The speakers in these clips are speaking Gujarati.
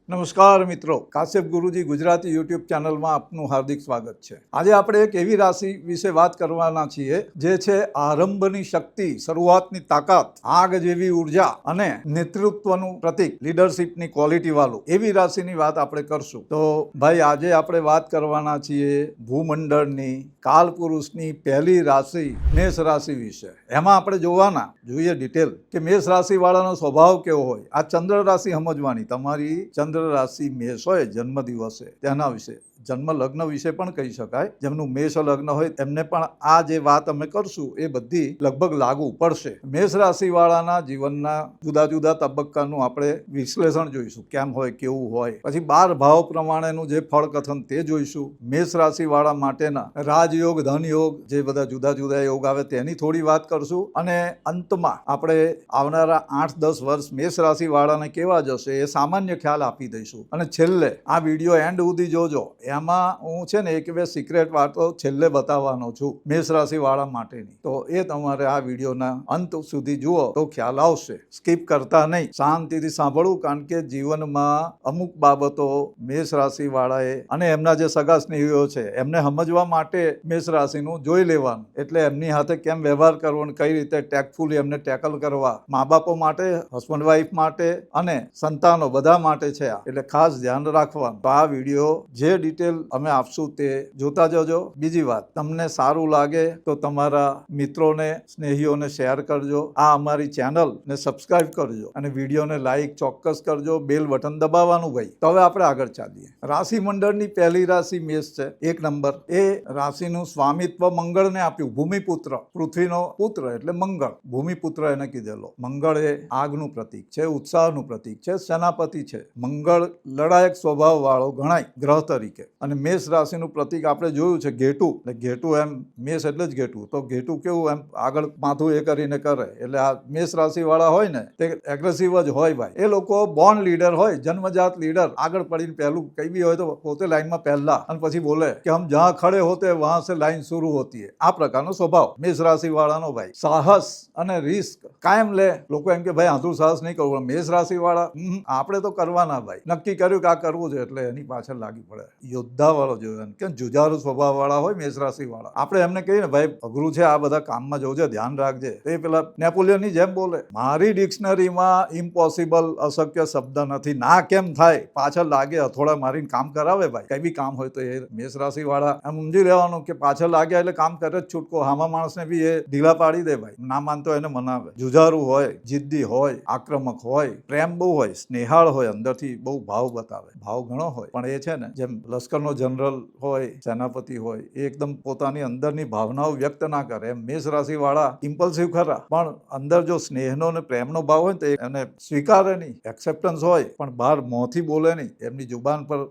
નમસ્કાર મિત્રો, કાશ્યપ ગુરુજી ગુજરાતી યુટ્યુબ ચેનલમાં આપનું હાર્દિક સ્વાગત છે। આજે આપણે એક એવી રાશિ વિશે વાત કરવાના છીએ જે છે આરંભની શક્તિ, શરૂઆતની તાકાત, આગ જેવી ઉર્જા અને નેતૃત્વનું પ્રતીક, લીડરશિપની ક્વોલિટી વાળું એવી રાશિની વાત આપણે કરશું। તો ભાઈ આજે આપણે વાત કરવાના છીએ ભૂમંડળની, કાલપુરુષની પહેલી રાશિ મેષ રાશિ વિશે। એમાં આપણે જોઈએ ડિટેલ કે મેષ રાશિ વાળાનો સ્વભાવ કેવો હોય। આ ચંદ્ર રાશિ સમજવાની, તમારી ચંદ્ર રાશિ મેષ હોય જન્મ દિવસે તેના વિશે, જન્મ લગ્ન વિશે પણ કહી શકાય। જેમનું મેષ લગ્ન હોય એમને પણ આ જે વાત અમે કરશું એ બધી લગભગ લાગુ પડશે। મેષ રાશિ વાળાના જીવનના જુદા જુદા તબક્કાનું આપણે વિશ્લેષણ જોઈશું, કેમ હોય, કેવું હોય। પછી 12 ભાવ પ્રમાણેનું જે ફળ કથન તે જોઈશું। મેષ રાશિ વાળા માટેના રાજયોગ, ધનયોગ, જે બધા જુદા જુદા યોગ આવે તેની થોડી વાત કરશું। અને અંતમાં આપણે આવનારા 8-10 વર્ષ મેષ રાશિ વાળાને કેવા જશે એ સામાન્ય ખ્યાલ આપી દઈશું। અને છેલ્લે આ વિડીયો એન્ડ સુધી જોજો, એમાં હું છે ને એક બે સિક્રેટ વાતો છેલ્લે બતાવવાનો છું મેષ રાશિ વાળા માટેની। તો એ તમારે આ વિડીયોના અંત સુધી જુઓ તો ખ્યાલ આવશે, સ્કીપ કરતા નહીં, શાંતિથી સાંભળવું। કારણ કે જીવનમાં અમુક બાબતો મેષ રાશિ વાળાએ અને એમના જે સગા સ્નેહીઓ છે એમને સમજવા માટે મેષ રાશિનું જોઈ લેવાનું, એટલે એમની સાથે કેમ વ્યવહાર કરવો અને કઈ રીતે ટેક્ટફુલી એમને ટેકલ કરવા, મા બાપો માટે, હસબન્ડ વાઈફ માટે અને સંતાનો બધા માટે છે આ, એટલે ખાસ ધ્યાન રાખવાનું। તો આ વિડીયો જે ડિટેલ અમે આપશું તે જોતા જજો। બીજી વાત, તમને સારું લાગે તો તમારા મિત્રોને, સ્નેહીઓને શેર કરજો, આ અમારી ચેનલ ને સબસ્ક્રાઇબ કરજો અને વિડીયોને લાઈક ચોક્કસ કરજો, બેલ બટન દબાવવાનું ભાઈ। તો હવે આપણે આગળ ચાલીએ। રાશિ મંડળની પહેલી રાશિ મેષ છે, 1 નંબર। એ રાશિનું સ્વામિત્વ મંગળને આપ્યું, ભૂમિપુત્ર, પૃથ્વીનો પુત્ર એટલે મંગળ, ભૂમિપુત્ર એને કીધેલો। મંગળ એ આગનું પ્રતીક છે, ઉત્સાહનું પ્રતીક છે, સેનાપતિ છે। મંગળ લડાયક સ્વભાવ વાળો ગણાય ગ્રહ તરીકે। અને મેષ રાશિનું પ્રતીક આપણે જોયું છે ઘેટું, એટલે ઘેટું એમ મેષ એટલે જ ઘેટું, તો ઘેટું કેવું એમ આગળ માથું એ કરીને કરે, એટલે આ મેષ રાશિ વાળા હોય ને તે એગ્રેસિવ જ હોય ભાઈ। એ લોકો બોર્ન લીડર હોય, જન્મજાત લીડર, આગળ પડીને પહેલું કઈ બી હોય તો પોતે લાઈનમાં પહેલા અને પછી બોલે કે હમ જહાં ખડે હોતે વહાં સે લાઈન શુरू હોતી है। આ પ્રકારનો સ્વભાવ મેષ રાશિ વાળાનો ભાઈ। સાહસ અને રિસ્ક કાયમ લે। લોકો એમ કે ભાઈ આંધળું સાહસ નહીં કરવું, મેષ રાશિ વાળા આપણે તો કરવાના ભાઈ, નક્કી કર્યું કે આ કરવું છે એટલે એની પાછળ લાગી પડે। યોદ્ધા વાળો જોયો કે જુજારુ સ્વભાવ વાળા હોય મેષ રાશિ વાળા। આપણે એમને કહીએ ને ભાઈ અઘરું છે આ બધા કામમાં જોજે, ધ્યાન રાખજે, એ પેલા નેપોલિયનની જેમ બોલે, મારી ડિક્શનરીમાં ઇમ્પોસિબલ, અશક્ય શબ્દ નથી, ના કેમ થાય, પાછળ લાગે, હથોડા મારીને કામ કરાવે ભાઈ। કઈ બી કામ હોય તો એ મેષ રાશિ વાળા એમ સમજી લેવાનું કે પાછળ લાગ્યા એટલે કામ કરે જ છૂટકો, હામા માણસને બી એ ઢીલા પાડી દે ભાઈ, ના માનતો એને મનાવે। જુજારુ હોય, જિદ્દી હોય, આક્રમક હોય, પ્રેમ બહુ હોય, સ્નેહાળ હોય, અંદરથી બહુ ભાવ બતાવે, ભાવ ઘણો હોય, પણ એ છે ને જેમ લશ્કરનો જનરલ હોય, સેનાપતિ હોય, એ એકદમ પોતાની અંદરની ભાવનાઓ વ્યક્ત ના કરે, એમ મેષ રાશિ વાળા ઇમ્પલ્સિવ ખરા, પણ અંદર જો સ્નેહનો અને પ્રેમનો ભાવ હોય તો એને સ્વીકારે નહીં, એક્સેપ્ટન્સ હોય, પણ બહાર મોંથી બોલે નહીં, એમની જુબાન પર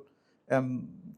એમ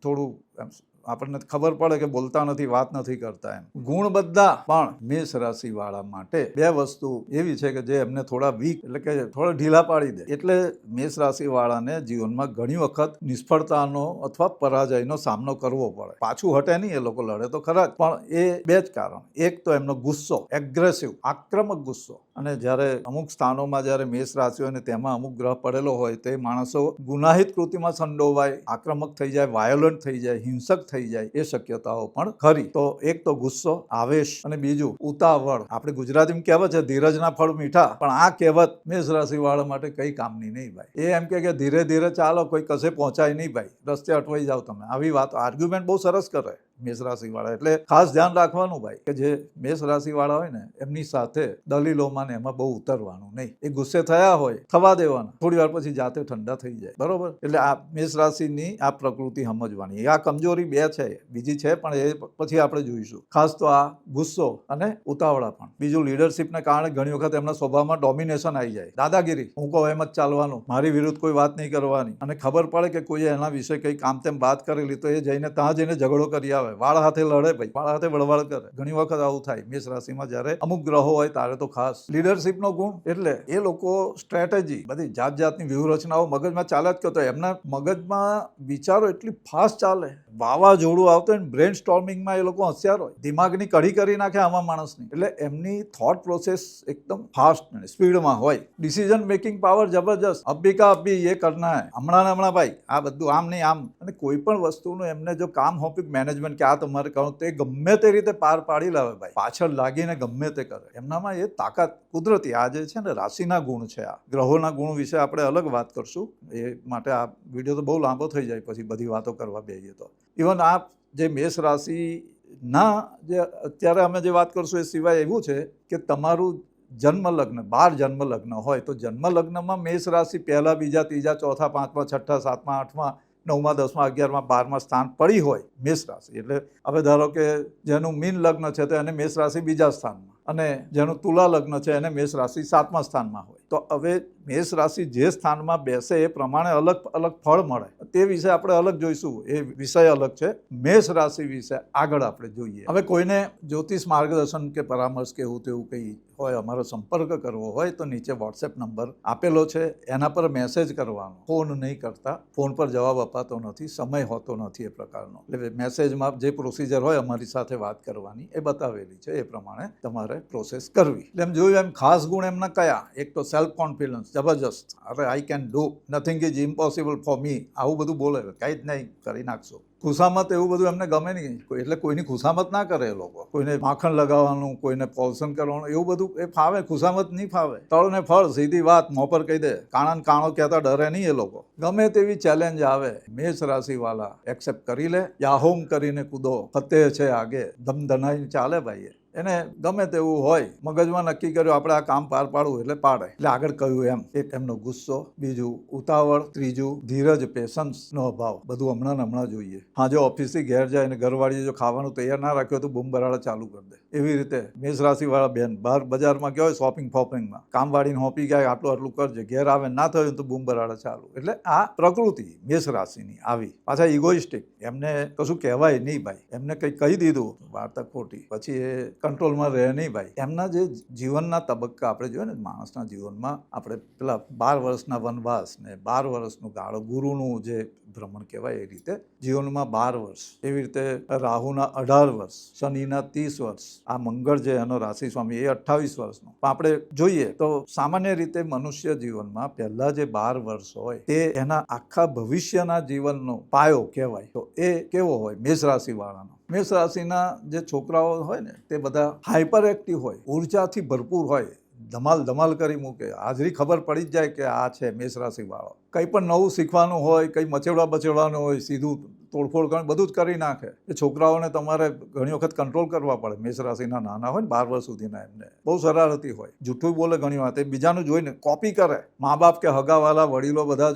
થોડું એમ આપણને ખબર પડે કે બોલતા નથી, વાત નથી કરતા એમ। ગુણ બધા પણ મેષ રાશિ વાળા માટે 2 વસ્તુ એવી છે કે જે એમને થોડા વીક એટલે કે થોડા ઢીલા પાડી દે, એટલે મેષ રાશિ વાળાને જીવનમાં ઘણી વખત નિષ્ફળતાનો અથવા પરાજયનો સામનો કરવો પડે। પાછું હટે નહીં, એ લોકો લડે તો ખરા જ, પણ એ 2 જ કારણ। એક તો એમનો ગુસ્સો, એગ્રેસિવ, આક્રમક ગુસ્સો, અને જ્યારે અમુક સ્થાનોમાં જ્યારે મેષ રાશિ હોય ને તેમાં અમુક ગ્રહ પડેલો હોય તે માણસો ગુનાહિત કૃતિમાં સંડોવાય, આક્રમક થઈ જાય, વાયોલન્ટ થઈ જાય, હિંસક થઈ જાય, એ શક્યતાઓ પણ ખરી। તો એક તો ગુસ્સો, આવેશ, અને બીજું ઉતાવળ। આપણે ગુજરાતીમાં કહેવત છે ધીરજના ફળ મીઠા, પણ આ કહેવત મેષ રાશિ વાળા માટે કઈ કામની નહીં ભાઈ। એ એમ કે ધીરે ધીરે ચાલો, કોઈ કશે પહોંચાય નહીં ભાઈ, રસ્તે અટવાઈ જાવ તમે, આવી વાત આર્ગ્યુમેન્ટ બહુ સરસ કરે મેષ રાશિ વાળા। એટલે ખાસ ધ્યાન રાખવાનું ભાઈ કે જે મેષ રાશિ વાળા હોય ને એમની સાથે દલીલોમાં ને એમાં બહુ ઉતરવાનું નહીં, એ ગુસ્સે થયા હોય થવા દેવાના, થોડી વાર પછી જાતે ઠંડા થઈ જાય, બરોબર। એટલે આ મેષ રાશિની આ પ્રકૃતિ સમજવાની। આ કમજોરી 2 છે, બીજી છે પણ એ પછી આપણે જોઈશું। ખાસ તો આ ગુસ્સો અને ઉતાવળા પણ। બીજું લીડરશિપને કારણે ઘણી વખત એમના સ્વભાવમાં ડોમિનેશન આવી જાય, દાદાગીરી, હું કહું એમ જ ચાલવાનું, મારી વિરુદ્ધ કોઈ વાત નહીં કરવાની, અને ખબર પડે કે કોઈ એના વિશે કઈ કામ તેમ વાત કરેલી તો એ જઈને ત્યાં જઈને ઝઘડો કરી આવે આવે, વાળ હાથે લડે ભાઈ, વાળ હાથે વળવાળ કરે. ઘણી વખત આવું થાય મેષ રાશિમાં જ્યારે અમુક ગ્રહો હોય ત્યારે. તો ખાસ લીડરશીપનો ગુણ, એટલે એ લોકો સ્ટ્રેટેજી, બધી જાત જાતની વ્યૂહરચનાઓ મગજમાં ચાલે જ કરતો. એમના મગજમાં વિચારો એટલી ફાસ્ટ ચાલે, વાવાઝોડું આવતો હોય ને બ્રેન સ્ટોર્મિંગમાં એ લોકો હોશિયાર હોય, દિમાગની કઢી કરી નાખે આમાં માણસની. એટલે એમની થોટ પ્રોસેસ એકદમ ફાસ્ટ સ્પીડમાં હોય. ડિસિઝન મેકિંગ પાવર જબરજસ્ત. અભી કા અભી એ કરના હે, હમણાં ને હમણાં ભાઈ, આ બધું આમ નહીં આમ. અને કોઈ પણ વસ્તુનું એમને જો કામ હોપ્યું મેનેજમેન્ટ કે આ તમારે કરવું, તે ગમે તે રીતે પાર પાડી લાવે ભાઈ, પાછળ લાગીને ગમે તે કરે. એમનામાં એ તાકાત કુદરતી. આ જે છે ને રાશિના ગુણ છે, આ ગ્રહોના ગુણ વિશે આપણે અલગ વાત કરશું. એ માટે આ વિડીયો તો બહુ લાંબો થઈ જાય પછી બધી વાતો કરવા બેસીએ તો. ઇવન આ જે મેષ રાશિના જે અત્યારે અમે જે વાત કરશું એ સિવાય એવું છે કે તમારું જન્મ લગ્ન, 12 જન્મ લગ્ન હોય તો જન્મ લગ્નમાં મેષ રાશિ પહેલા, બીજા, ત્રીજા, ચોથા, પાંચમા, છઠ્ઠા, સાતમા, આઠમા, 9મા, 10મા, 11મા, 12મા સ્થાન પડી હોય મેષ રાશિ. એટલે હવે ધારો કે જેનું મીન લગ્ન છે તો એને મેષ રાશિ બીજા સ્થાનમાં, અને જેનું તુલા લગ્ન છે એને મેષ રાશિ 7મા સ્થાનમાં હોય. તો હવે મેષ રાશિ જે સ્થાનમાં બેસે એ પ્રમાણે અલગ અલગ ફળ મળે. તે વિશે આપણે અલગ જોઈશું, એ વિષય અલગ છે. મેષ રાશિ વિશે આગળ આપણે જોઈએ. હવે કોઈને જ્યોતિષ માર્ગદર્શન કે પરામર્શ કે એવું તેવું કંઈ હોય, અમારો સંપર્ક કરવો હોય તો નીચે વોટ્સએપ નંબર આપેલો છે, એના પર મેસેજ કરવાનો, ફોન નહીં કરતા. ફોન પર જવાબ અપાતો નથી, સમય હોતો નથી એ પ્રકારનો. એટલે મેસેજમાં જે પ્રોસિજર હોય અમારી સાથે વાત કરવાની એ બતાવેલી છે, એ પ્રમાણે તમારે પ્રોસેસ કરવી. એટલે એમ જોયું એમ ખાસ ગુણ એમના કયા? એક તો સેલ્ફ કોન્ફિડન્સ જબરજસ્ત. અરે I can do, nothing is impossible for me, આવું બધું બોલે, કંઈ જ નહીં, કરી નાખશો. ખુશામત, એવું બધું એમને ગમે નહીં. એટલે કોઈની ખુશામત ના કરે એ લોકો. કોઈને માખણ લગાવવાનું, કોઈને પોલ્સન કરવાનું, એવું બધું એ ફાવે. ખુશામત નહીં ફાવે. તળ ને ફળ, સીધી વાત, મોં પર કહી દે. કાણાને કાણો કહેતા ડરે નહીં એ લોકો. ગમે તેવી ચેલેન્જ આવે, મેષ રાશિવાળા એક્સેપ્ટ કરી લે. યાહોમ કરીને કૂદો, ફતેહ છે આગે, ધમધનાઈને ચાલે ભાઈ. એને ગમે તેવું હોય, મગજમાં નક્કી કર્યું આપણે આ કામ પાર પાડવું એટલે પાડે. એટલે આગળ કહ્યું એમ, એક એમનો ગુસ્સો, બીજું ઉતાવળ, ત્રીજું ધીરજ, પેશન્સનો અભાવ. બધું હમણાં જોઈએ. હા, જો ઓફિસથી ઘેર જાય ને ઘરવાળીએ જો ખાવાનું તૈયાર ના રાખ્યું તો બૂમ બરાડા ચાલુ કરી દે. એવી રીતે મેષ રાશિવાળા બેન બહાર બજારમાં ગયા હોય શોપિંગ ફોપિંગમાં, કામવાળીને હોપી ગયા આટલું આટલું કરજે, ઘેર આવે ના થયું તો બૂમ બરાડા ચાલુ. એટલે આ પ્રકૃતિ મેષ રાશિની આવી. પાછા ઇગોઇસ્ટિક, એમને કશું કહેવાય નહીં ભાઈ. એમને કંઈ કહી દીધું વાર્તા ખોટી, પછી એ કંટ્રોલમાં રહે નહીં ભાઈ. એમના જે જીવનના તબક્કા આપણે જોઈએ ને, માણસના જીવનમાં આપણે પેલા 12 વર્ષના વનવાસ ને 12 વર્ષનું ગાળો, ગુરુનું જે ભ્રમણ કહેવાય, એ રીતે જીવનમાં 12 વર્ષ, એવી રીતે રાહુના 18 વર્ષ, શનિના 30 વર્ષ, આ મંગળ જે એનો રાશિ સ્વામી એ 28 વર્ષનો. પણ આપણે જોઈએ તો સામાન્ય રીતે મનુષ્ય જીવનમાં પહેલા જે 12 વર્ષ હોય તે એના આખા ભવિષ્યના જીવનનો પાયો કહેવાય. તો એ કેવો હોય મેષ રાશિવાળાનો? મેષ રાશિના જે છોકરાઓ હોય ને તે બધા હાઈપર એક્ટિવ હોય, ઉર્જાથી ભરપૂર હોય, ધમાલ કરી મૂકે. હાજરી ખબર પડી જ જાય કે આ છે મેષ રાશિવાળો. કંઈ પણ નવું શીખવાનું હોય, કંઈ મચેડવાનું હોય, સીધું તોડફોડ કરી બધું જ કરી નાખે. એ છોકરાઓને તમારે ઘણી વખત કંટ્રોલ કરવા પડે. મેષ રાશિના નાના હોય ને 12 વર્ષ સુધીના, એમને બહુ શરારતી હોય, જૂઠું બોલે ઘણી વાત, એ બીજાનું જોઈને કોપી કરે. મા બાપ કે હગાવાલા વડીલો બધા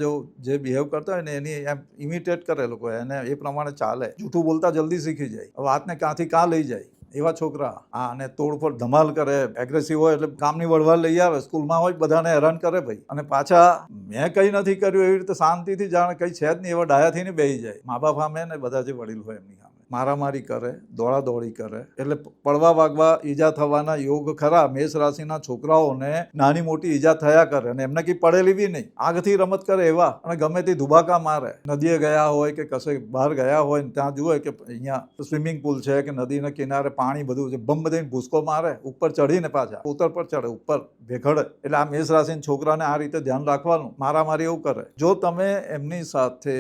જે બિહેવ કરતા હોય ને એની એમ ઇમિટેટ કરે લોકો, એને એ પ્રમાણે ચાલે. જૂઠું બોલતા જલ્દી શીખી જાય. વાતને ક્યાંથી ક્યાં લઈ જાય એવા છોકરા. હા, અને તોડફોડ ધમાલ કરે, એગ્રેસિવ હોય, એટલે કામની વળવાળ લઈ આવે. સ્કૂલમાં હોય બધાને હેરાન કરે ભાઈ. અને પાછા મેં કંઈ નથી કર્યું એવી રીતે શાંતિથી જાણે કંઈ છે જ નહીં એવા ડાયાથી ને બેસી જાય. મા બાપ સામે ને બધા જે વડીલ હોય એમની સામે મારામારી કરે, દોડાદોડી કરે. એટલે પડવા વાગવા, ઈજા થવાના યોગ ખરા. મેષ રાશિના છોકરાઓને નાની મોટી ઈજા થયા કરે, અને એમને કંઈ પડેલી બી નહીં. આગથી રમત કરે એવા, અને ગમે તે ધુબાકા મારે. નદીએ ગયા હોય કે કશે બહાર ગયા હોય ને ત્યાં જુએ કે અહીંયા સ્વિમિંગ પુલ છે કે નદીના કિનારે પાણી બધું છે, બમ દઈને ભૂસકો મારે, ઉપર ચડીને પાછા ઉતર પર ચડે, ઉપર ભેખડે. એટલે આ મેષ રાશિના છોકરાને આ રીતે ધ્યાન રાખવાનું. મારામારી એવું કરે. જો તમે એમની સાથે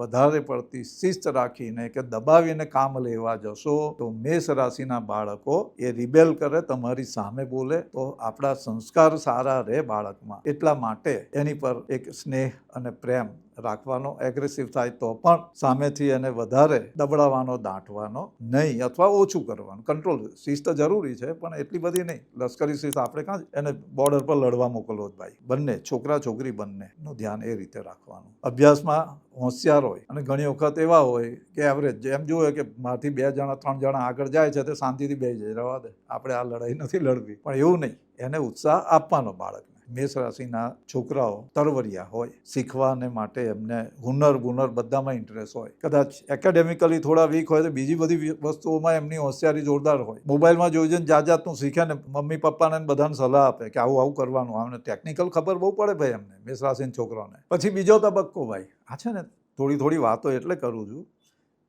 વધારે પડતી શિસ્ત રાખીને કે દબાવીને કામ લેવા જશો તો મેષ રાશિના બાળકો એ રિબેલ કરે, તમારી સામે બોલે, તો આપણા સંસ્કાર સારા રહે બાળકમાં. એટલા માટે એની પર એક સ્નેહ અને પ્રેમ રાખવાનો. એગ્રેસિવ થાય તો પણ સામેથી એને વધારે દબડાવવાનો, દાંટવાનો નહીં, અથવા ઓછું કરવાનું. કંટ્રોલ, શિસ્ત જરૂરી છે પણ એટલી બધી નહીં. લશ્કરી શિસ્ત આપણે કાં એને બોર્ડર પર લડવા મોકલવો જ ભાઈ. બંને છોકરા છોકરી બંનેનું ધ્યાન એ રીતે રાખવાનું. અભ્યાસમાં હોશિયાર હોય, અને ઘણી વખત એવા હોય કે એવરેજ, એમ જોવે કે મારાથી 2 જણા 3 જણા આગળ જાય છે તે શાંતિથી બેસી જાય, રહેવા દે, આપણે આ લડાઈ નથી લડવી. પણ એવું નહીં, એને ઉત્સાહ આપવાનો બાળકને. મેષ રાશિના છોકરાઓ તરવરિયા હોય, શીખવાને માટે એમને હુનર બધામાં ઇન્ટરેસ્ટ હોય, કદાચ એકેડેમિકલી થોડા વીક હોય તો બીજી બધી વસ્તુઓમાં એમની હોશિયારી જોરદાર હોય, મોબાઈલમાં જોઈ જોઈને જાતનું શીખે ને મમ્મી પપ્પાને બધાને સલાહ આપે કે આવું કરવાનું, આમને ટેકનિકલ ખબર બહુ પડે ભાઈ એમને મેષ રાશિના છોકરાઓને. પછી બીજો તબક્કો ભાઈ આ છે ને, થોડી વાતો એટલે કરું છું,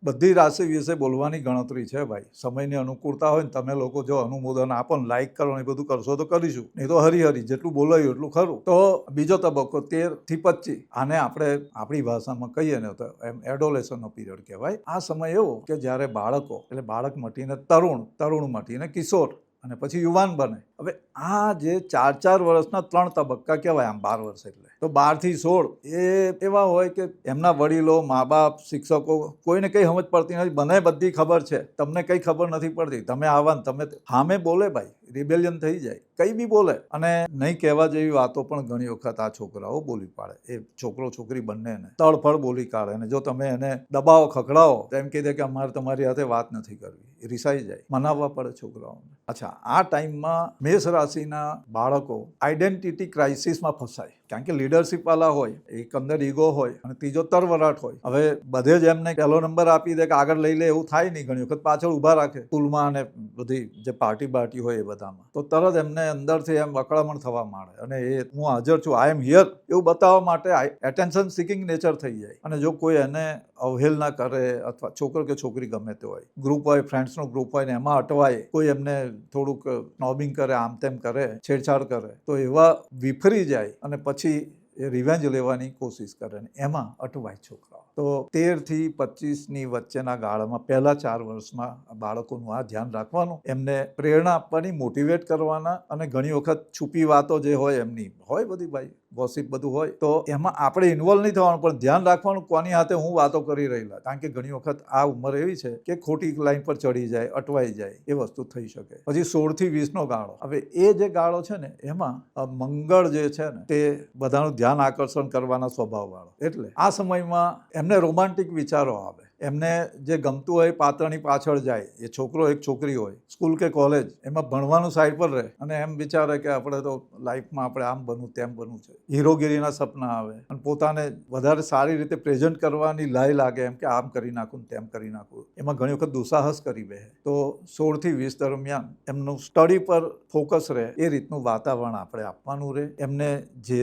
બધી રાશિ વિશે બોલવાની ગણતરી છે ભાઈ. સમયની અનુકૂળતા હોય ને તમે લોકો જો અનુમોદન આપો ને લાઇક કરો ને એ બધું કરશો તો કરીશું, નહીં તો હરી જેટલું બોલાયું એટલું ખરું. તો બીજો તબક્કો 13 થી 25, આને આપણે આપણી ભાષામાં કહીએ ને તો એમ એડોલેશનનો પીરિયડ કહેવાય. આ સમય એવો કે જ્યારે બાળકો એટલે બાળક મટીને તરુણ મટીને કિશોર અને પછી યુવાન બને. હવે આ જે 4 વર્ષના 3 તબક્કા કહેવાય આમ 12 વર્ષ એટલે. તો 12 થી 16 એ એવા હોય કે એમના વડીલો, મા બાપ, શિક્ષકો કોઈને કંઈ સમજ પડતી નથી, મને બધી ખબર છે, તમને કંઈ ખબર નથી પડતી, તમે આવા ને તમે સામે બોલે ભાઈ, રિબેલિયન થઈ જાય, કંઈ બી બોલે. અને નહીં કહેવા જેવી વાતો પણ ઘણી વખત આ છોકરાઓ બોલી પાડે, એ છોકરો છોકરી બંનેને તળફળ બોલી કાઢે. અને જો તમે એને દબાવો, ખખડાવો તો એમ કહી દે કે અમારે તમારી સાથે વાત નથી કરવી, એ રિસાઈ જાય, મનાવવા પડે છોકરાઓને. અચ્છા, આ ટાઈમમાં મેષ રાશિના બાળકો આઈડેન્ટિટી ક્રાઇસિસમાં ફસાય, કારણ કે લીડરશિપ વાળા હોય, એક અંદર ઈગો હોય અને ત્રીજો તરવરાટ હોય. હવે બધે જ એમને પહેલો નંબર આપી દે કે આગળ લઈ લે એવું થાય નહીં, ઘણી વખત પાછળ ઊભા રાખે સ્કૂલમાં અને બધી જે પાર્ટી હોય એ બધામાં, તો તરત એમને અંદરથી એમ વકળામણ થવા માંડે અને એ હું હાજર છું, આઈ એમ હિયર એવું બતાવવા માટે એટેન્શન સિકિંગ નેચર થઈ જાય. અને જો કોઈ એને અવહેલના કરે અથવા છોકરો કે છોકરી ગમે તે હોય, ગ્રુપ હોય, ફ્રેન્ડ્સનો ગ્રુપ હોય ને એમાં અટવાય, કોઈ એમને થોડુંક નોબિંગ કરે, આમ તેમ કરે, છેડછાડ કરે, તો એવા વિફરી જાય અને પછી એ રિવેન્જ લેવાની કોશિશ કરે ને એમાં અટવાય છોકરાઓ. તો 13 થી 25ની વચ્ચેના ગાળામાં પહેલા 4 વર્ષમાં બાળકોનું આ ધ્યાન રાખવાનું, એમને પ્રેરણા આપવાની, મોટિવેટ કરવાના. અને ઘણી વખત છુપી વાતો જે હોય એમની હોય બધી ભાઈ, ગોસિપ બધું હોય, તો એમાં આપણે ઇન્વોલ્વ નહીં થવાનું, પણ ધ્યાન રાખવાનું કોની સાથે હું વાતો કરી રહેલા. કારણ કે ઘણી વખત આ ઉંમર એવી છે કે ખોટી લાઈન પર ચડી જાય, અટવાઈ જાય, એ વસ્તુ થઈ શકે. પછી 16 થી 20નો ગાળો. હવે એ જે ગાળો છે ને એમાં મંગળ જે છે ને તે બધાનું ધ્યાન આકર્ષણ કરવાના સ્વભાવવાળો, એટલે આ સમયમાં એમને રોમાન્ટિક વિચારો આવે, એમને જે ગમતું હોય પાત્રની પાછળ જાય. એ છોકરો એક છોકરી હોય, સ્કૂલ કે કોલેજ, એમાં ભણવાનું સાઈડ પર રહે અને એમ વિચારે કે આપણે તો લાઈફમાં આપણે આમ બનવું તેમ બનવું છે, હીરોગીરીના સપના આવે અને પોતાને વધારે સારી રીતે પ્રેઝન્ટ કરવાની લાય લાગે, એમ કે આમ કરી નાખું તેમ કરી નાખું. એમાં ઘણી વખત દુસ્સાહસ કરી બે. તો 16 થી 20 દરમિયાન એમનું સ્ટડી પર ફોકસ રહે એ રીતનું વાતાવરણ આપણે આપવાનું રહે. એમને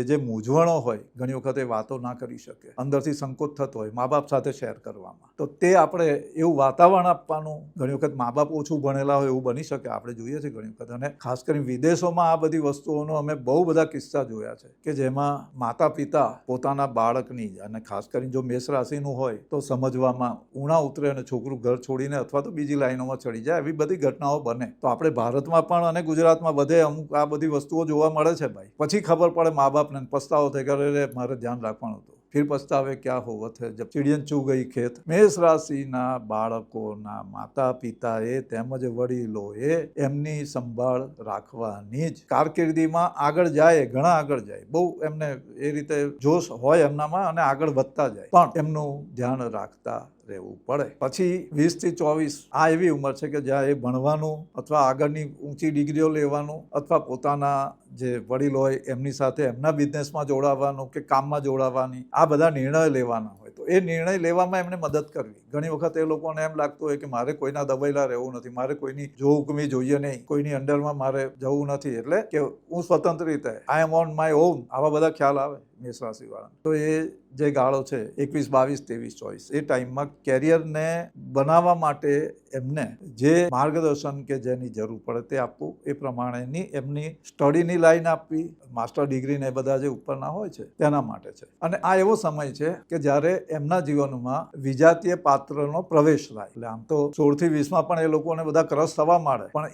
જે મૂંઝવણો હોય ઘણી વખત એ વાતો ના કરી શકે, અંદરથી સંકોચ થતો હોય મા બાપ સાથે શેર કરવામાં, તો તે આપણે એવું વાતાવરણ આપવાનું. ઘણી વખત મા બાપ ઓછું ભણેલા હોય એવું બની શકે, આપણે જોઈએ છે ઘણી વખત. અને ખાસ કરીને વિદેશોમાં આ બધી વસ્તુઓનો અમે બહુ બધા કિસ્સા જોયા છે કે જેમાં માતા પિતા પોતાના બાળકની, અને ખાસ કરીને જો મેષ રાશિનું હોય તો સમજવામાં ઊણા ઉતરે અને છોકરું ઘર છોડીને અથવા તો બીજી લાઈનોમાં ચડી જાય, એવી બધી ઘટનાઓ બને. તો આપણે ભારતમાં પણ અને ગુજરાતમાં બધે અમુક આ બધી વસ્તુઓ જોવા મળે છે ભાઈ. પછી ખબર પડે મા બાપને, પસ્તાવો થાય કે અરે મારે ધ્યાન રાખવાનું હતું, ફિર પછતાવે ક્યાં હોવત હૈ જબ ચિડિયન ચૂ ગઈ ખેત. મેષ રાશિના બાળકોના માતા પિતાએ તેમજ વડીલોએ એમની સંભાળ રાખવાની જ. કારકિર્દીમાં આગળ જાય, ઘણા આગળ જાય, બહુ એમને એ રીતે જોશ હોય એમનામાં અને આગળ વધતા જાય, પણ એમનું ધ્યાન રાખતા રહેવું પડે. પછી 20 થી 24 આ એવી ઉંમર છે કે જ્યાં એ ભણવાનું અથવા આગળની ઊંચી ડિગ્રીઓ લેવાનું અથવા પોતાના જે વડીલ હોય એમની સાથે એમના બિઝનેસમાં જોડાવાનું કે કામમાં જોડાવાની, આ બધા નિર્ણય લેવાના હોય. તો એ નિર્ણય લેવામાં એમને મદદ કરવી. ઘણી વખત એ લોકોને એમ લાગતું હોય કે મારે કોઈના દબાયેલા રહેવું નથી, મારે કોઈની જોહુકમી જોઈએ નહીં, કોઈની અંડરમાં મારે જવું નથી, એટલે કે હું સ્વતંત્ર રીતે આઈ એમ ઓન માય ઓન, આવા બધા ખ્યાલ આવે મેષ રાશિવાળા. તો એ જે ગાળો છે 21, 22, 23, 24, એ ટાઈમમાં કેરિયરને બનાવવા માટે એમને જે માર્ગદર્શન કે જેની જરૂર પડે તે આપવું, એ પ્રમાણેની એમની સ્ટડીની લાઈન આપવી. માસ્ટર ડિગ્રી ને બધા જે ઉપરના હોય છે તેના માટે છે. અને આ એવો સમય છે કે જ્યારે એમના જીવનમાં વિજાતીય પાત્રનો પ્રવેશ થાય. એટલે આમ તો 16 થી 20માં પણ એ લોકોને બધા ક્રશ થવા માંડે, પણ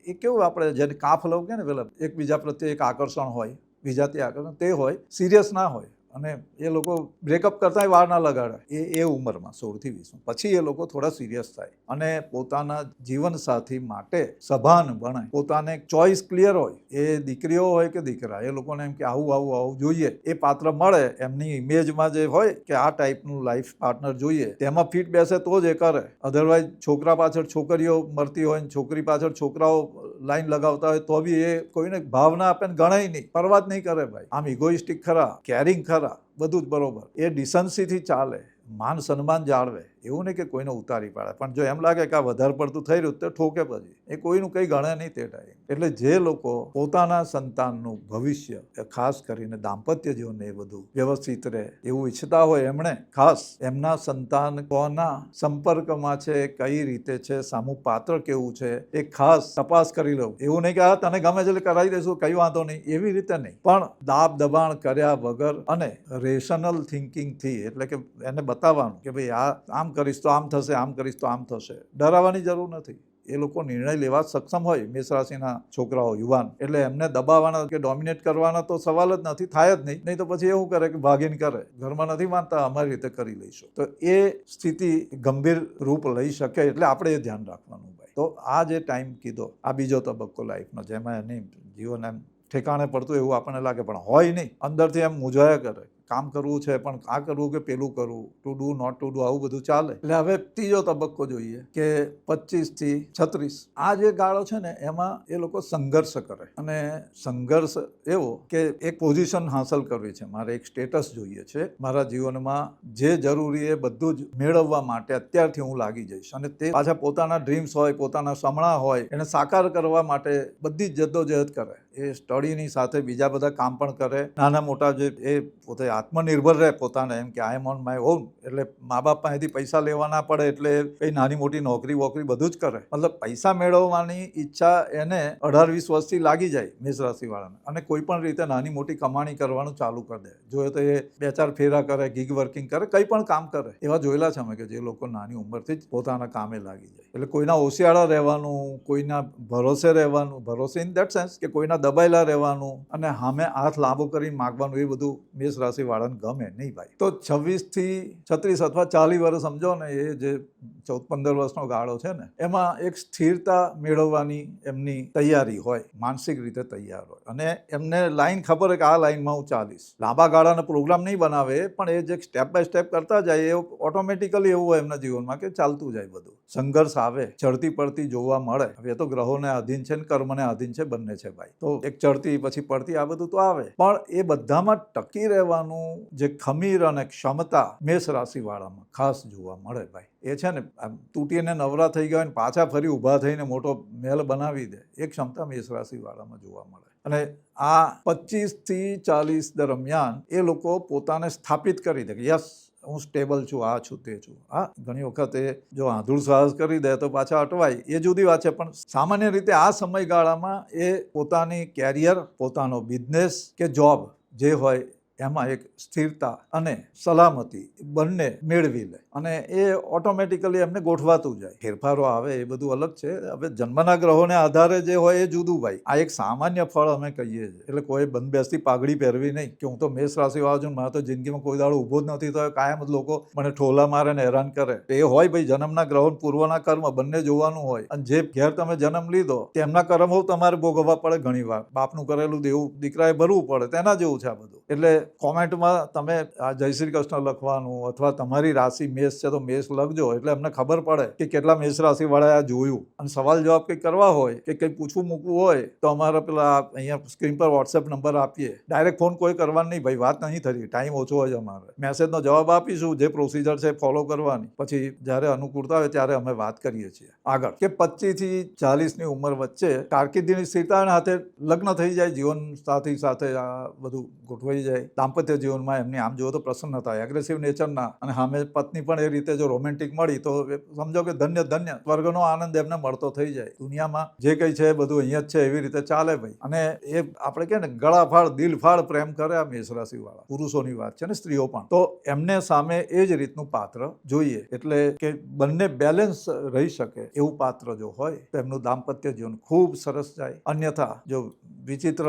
એ કેવું આપણે જેને કાફ લઉં કે ને પેલા એકબીજા પ્રત્યે એક આકર્ષણ હોય, વિજાતીય આકર્ષણ, તે હોય, સિરિયસ ના હોય. અને એ લોકો બ્રેકઅપ કરતાંય વાર ના લગાડે એ ઉંમરમાં 16 થી 20. પછી એ લોકો થોડા સિરિયસ થાય અને પોતાના જીવનસાથી માટે સભાન બને, પોતાને ચોઈસ ક્લિયર હોય. એ દીકરીઓ હોય કે દીકરા, એ લોકોને એમ કે આવું જોઈએ, એ પાત્ર મળે એમની ઇમેજમાં જે હોય કે આ ટાઈપનું લાઈફ પાર્ટનર જોઈએ, તેમાં ફિટ બેસે તો જ એ કરે. અધરવાઇઝ છોકરા પાછળ છોકરીઓ મળતી હોય ને છોકરી પાછળ છોકરાઓ લાઈન લગાવતા હોય તો બી એ કોઈને ભાવ ના આપે ને ગણાય નહીં, પરવા જ નહીં કરે ભાઈ. આમ ઇગોઇસ્ટિક ખરા, કેરિંગ ખરા, બધું જ બરોબર. એ ડિસન્સીથી ચાલે, માન સન્માન જાળવે, એવું નહીં કે કોઈને ઉતારી પાડે. પણ જો એમ લાગે કે આ વધારે પડતું થઈ રહ્યું તો ઠોકે, પછી એ કોઈનું કંઈ ગણે નહીં તે ટાઈમ. એટલે જે લોકો પોતાના સંતાનનું ભવિષ્ય, ખાસ કરીને દાંપત્ય જીવન એ બધું વ્યવસ્થિત રહે એવું ઈચ્છતા હોય, એમણે ખાસ એમના સંતાન કોના સંપર્કમાં છે, કઈ રીતે છે, સામું પાત્ર કેવું છે, એ ખાસ તપાસ કરી લો. એવું નહીં કે આ તને ગમે છે એટલે કરાવી દઈશું, કઈ વાંધો નહીં, એવી રીતે નહીં. પણ દાબ દબાણ કર્યા વગર અને રેશનલ થિંકિંગથી, એટલે કે એને બતાવવાનું કે ભાઈ આ આમ કરીશ તો આમ થશે, આમ કરીશ તો આમ થશે. ડરાવવાની જરૂર નથી. એ લોકો નિર્ણય લેવા સક્ષમ હોય, મેષ રાશિના છોકરાઓ, યુવાન, એટલે એમને દબાવવાના કે ડોમિનેટ કરવાના તો સવાલ જ નથી, થાય જ નહીં. નહીં તો પછી એવું કરે કે ભાગીને કરે, ઘરમાં નથી માનતા, અમારી રીતે કરી લઈશું. તો એ સ્થિતિ ગંભીર રૂપ લઈ શકે, એટલે આપણે એ ધ્યાન રાખવાનું ભાઈ. તો આ જે ટાઈમ કીધો, આ બીજો તબક્કો લાઈફનો, જેમાં એની જીવન એમ ઠેકાણે પડતું એવું આપણને લાગે, પણ હોય નહીં, અંદરથી એમ મૂંઝાયા કરે. કામ કરવું છે પણ આ કરવું કે પેલું કરવું, to do not to do, આવું બધું ચાલે. એટલે હવે ત્રીજો તબક્કો જોઈએ કે 25 થી 36, આ જે ગાળો છે ને, એમાં એ લોકો સંઘર્ષ કરે. અને સંઘર્ષ એવો કે એક પોઝિશન હાંસલ કરવી છે, મારે એક સ્ટેટસ જોઈએ છે, મારા જીવનમાં જે જરૂરી એ બધું જ મેળવવા માટે અત્યારથી હું લાગી જઈશ. અને તે પાછા પોતાના ડ્રીમ્સ હોય, પોતાના સપના હોય, એને સાકાર કરવા માટે બધી જ જદ્દોજહદ કરે. એ સ્ટડીની સાથે બીજા બધા કામ પણ કરે, નાના મોટા જે એ પોતે આત્મનિર્ભર રહે પોતાને, એમ કે આઈ એમ ઓન માય ઓન. એટલે મા બાપ પાસેથી પૈસા લેવા ના પડે, એટલે કઈ નાની મોટી નોકરી વોકરી બધું જ કરે. મતલબ પૈસા મેળવવાની ઈચ્છા એને 18-20 વર્ષથી લાગી જાય મેષ રાશિવાળાને, અને કોઈ પણ રીતે નાની મોટી કમાણી કરવાનું ચાલુ કરી દે. જોઈએ તો એ 2-4 ફેરા કરે, ગીગ વર્કિંગ કરે, કંઈ પણ કામ કરે. એવા જોયેલા છે અમે કે જે લોકો નાની ઉંમરથી જ પોતાના કામે લાગી જાય. એટલે કોઈના ઓશિયાળા રહેવાનું, કોઈના ભરોસે રહેવાનું, ભરોસે ઇન દેટ સેન્સ કે કોઈના દબાયેલા રહેવાનું, અને સામે હાથ લાંબો કરીને માગવાનું, એ બધું મેષ રાશિ વાળાને ગમે નહીં ભાઈ. તો 26 થી 36 અથવા 40 વર્ષ સમજો ને, એ જે 14-15 વર્ષનો ગાળો છે ને, એમાં એક સ્થિરતા મેળવવાની એમની તૈયારી હોય, માનસિક રીતે તૈયાર હોય, અને એમને લાઈન ખબર હોય કે આ લાઈનમાં હું ચાલીશ. લાંબા ગાળાનો પ્રોગ્રામ નહીં બનાવે, પણ એ જે સ્ટેપ બાય સ્ટેપ કરતા જાય, એ ઓટોમેટિકલી એવું હોય એમના જીવનમાં કે ચાલતું જાય બધું. સંઘર્ષ આવે, ચડતી પડતી જોવા મળે. હવે તો ગ્રહોને આધીન છે ને કર્મને આધીન છે, બંને છે ભાઈ. તો એક ચડતી પછી પડતી, આ બધું તો આવે, પણ એ બધામાં ટકી રહેવાનું જે ખમીર અને ક્ષમતા મેષ રાશિ વાળામાં ખાસ જોવા મળે ભાઈ. એ છે ને, આમ તૂટીને નવરા થઈ ગયા ને પાછા ફરી ઊભા થઈને મોટો મહેલ બનાવી દે, એ ક્ષમતા મેષ રાશિ વાળામાં જોવા મળે. અને આ 25 થી 40 દરમિયાન એ લોકો પોતાને સ્થાપિત કરી દે કે યસ, હું સ્ટેબલ છું, આ છું, તે છું. હા, ઘણી વખત એ જો આંધળું સાહસ કરી દે તો પાછા અટવાય, એ જુદી વાત છે. પણ સામાન્ય રીતે આ સમયગાળામાં એ પોતાની કેરિયર, પોતાનો બિઝનેસ કે જોબ જે હોય, એમાં એક સ્થિરતા અને સલામતી બંને મેળવી લે, અને એ ઓટોમેટિકલી એમને ગોઠવાતું જાય. ફેરફારો આવે એ બધું અલગ છે. હવે જન્મના ગ્રહોને આધારે જે હોય એ જુદું ભાઈ. આ એક સામાન્ય ફળ અમે કહીએ છીએ. એટલે કોઈ બંધ બેસતી પાઘડી પહેરવી નહીં કે હું તો મેષ રાશિ વાળો છું, મારે તો જિંદગીમાં કોઈ દાડો ઊભો જ નથી થયો, કાયમ જ લોકો મને ઠોલા મારે ને હેરાન કરે. એ હોય ભાઈ, જન્મના ગ્રહો પૂર્વના કર્મ બંને જોવાનું હોય. અને જે ઘેર તમે જન્મ લીધો તેમના કર્મો તમારે ભોગવવા પડે ઘણી વાર. બાપનું કરેલું દેવું દીકરાએ ભરવું પડે, તેના જેવું છે આ બધું. એટલે કોમેન્ટમાં તમે આ જય શ્રી કૃષ્ણ લખવાનું, અથવા તમારી રાશિ મેષ છે તો મેષ લખજો, એટલે અમને ખબર પડે કે કેટલા મેષ રાશિ વાળાએ આ જોયું. અને સવાલ જવાબ કંઈક કરવા હોય કે કંઈક પૂછવું મૂકવું હોય તો અમારા પેલા અહીંયા સ્ક્રીન પર વોટ્સએપ નંબર આપીએ. ડાયરેક્ટ ફોન કોઈ કરવાનું નહીં ભાઈ, વાત નહીં થતી, ટાઈમ ઓછો હોય અમારે. મેસેજનો જવાબ આપીશું, જે પ્રોસિજર છે ફોલો કરવાની, પછી જ્યારે અનુકૂળતા હોય ત્યારે અમે વાત કરીએ છીએ. આગળ કે 25 થી 40ની ઉંમર વચ્ચે કારકિર્દીની સ્થિરતાના હાથે લગ્ન થઈ જાય, જીવન સાથી સાથે આ બધું ગોઠવાઈ જાય. દાંપત્ય જીવનમાં એમની આમ જુઓ તો પ્રસન્નતા, એગ્રેસિવ નેચરના, અને સામે પત્ની પણ એ રીતે જો રોમેન્ટિક મળી તો સમજો કે ધન્ય ધન્ય સ્વર્ગનો આનંદ એમને મળતો થઈ જાય. દુનિયામાં જે કંઈ છે બધું અહીંયા જ છે, એવી રીતે ચાલે ભાઈ. અને એ આપણે કહે ને, ગળાફાળ દિલફાળ પ્રેમ કરે આ મેષ રાશિ વાળા. પુરુષોની વાત છે ને, સ્ત્રીઓ પણ. તો એમને સામે એ જ રીતનું પાત્ર જોઈએ, એટલે કે બંને બેલેન્સ રહી શકે એવું પાત્ર જો હોય તો એમનું દાંપત્ય જીવન ખૂબ સરસ જાય. અન્યથા જો વિચિત્ર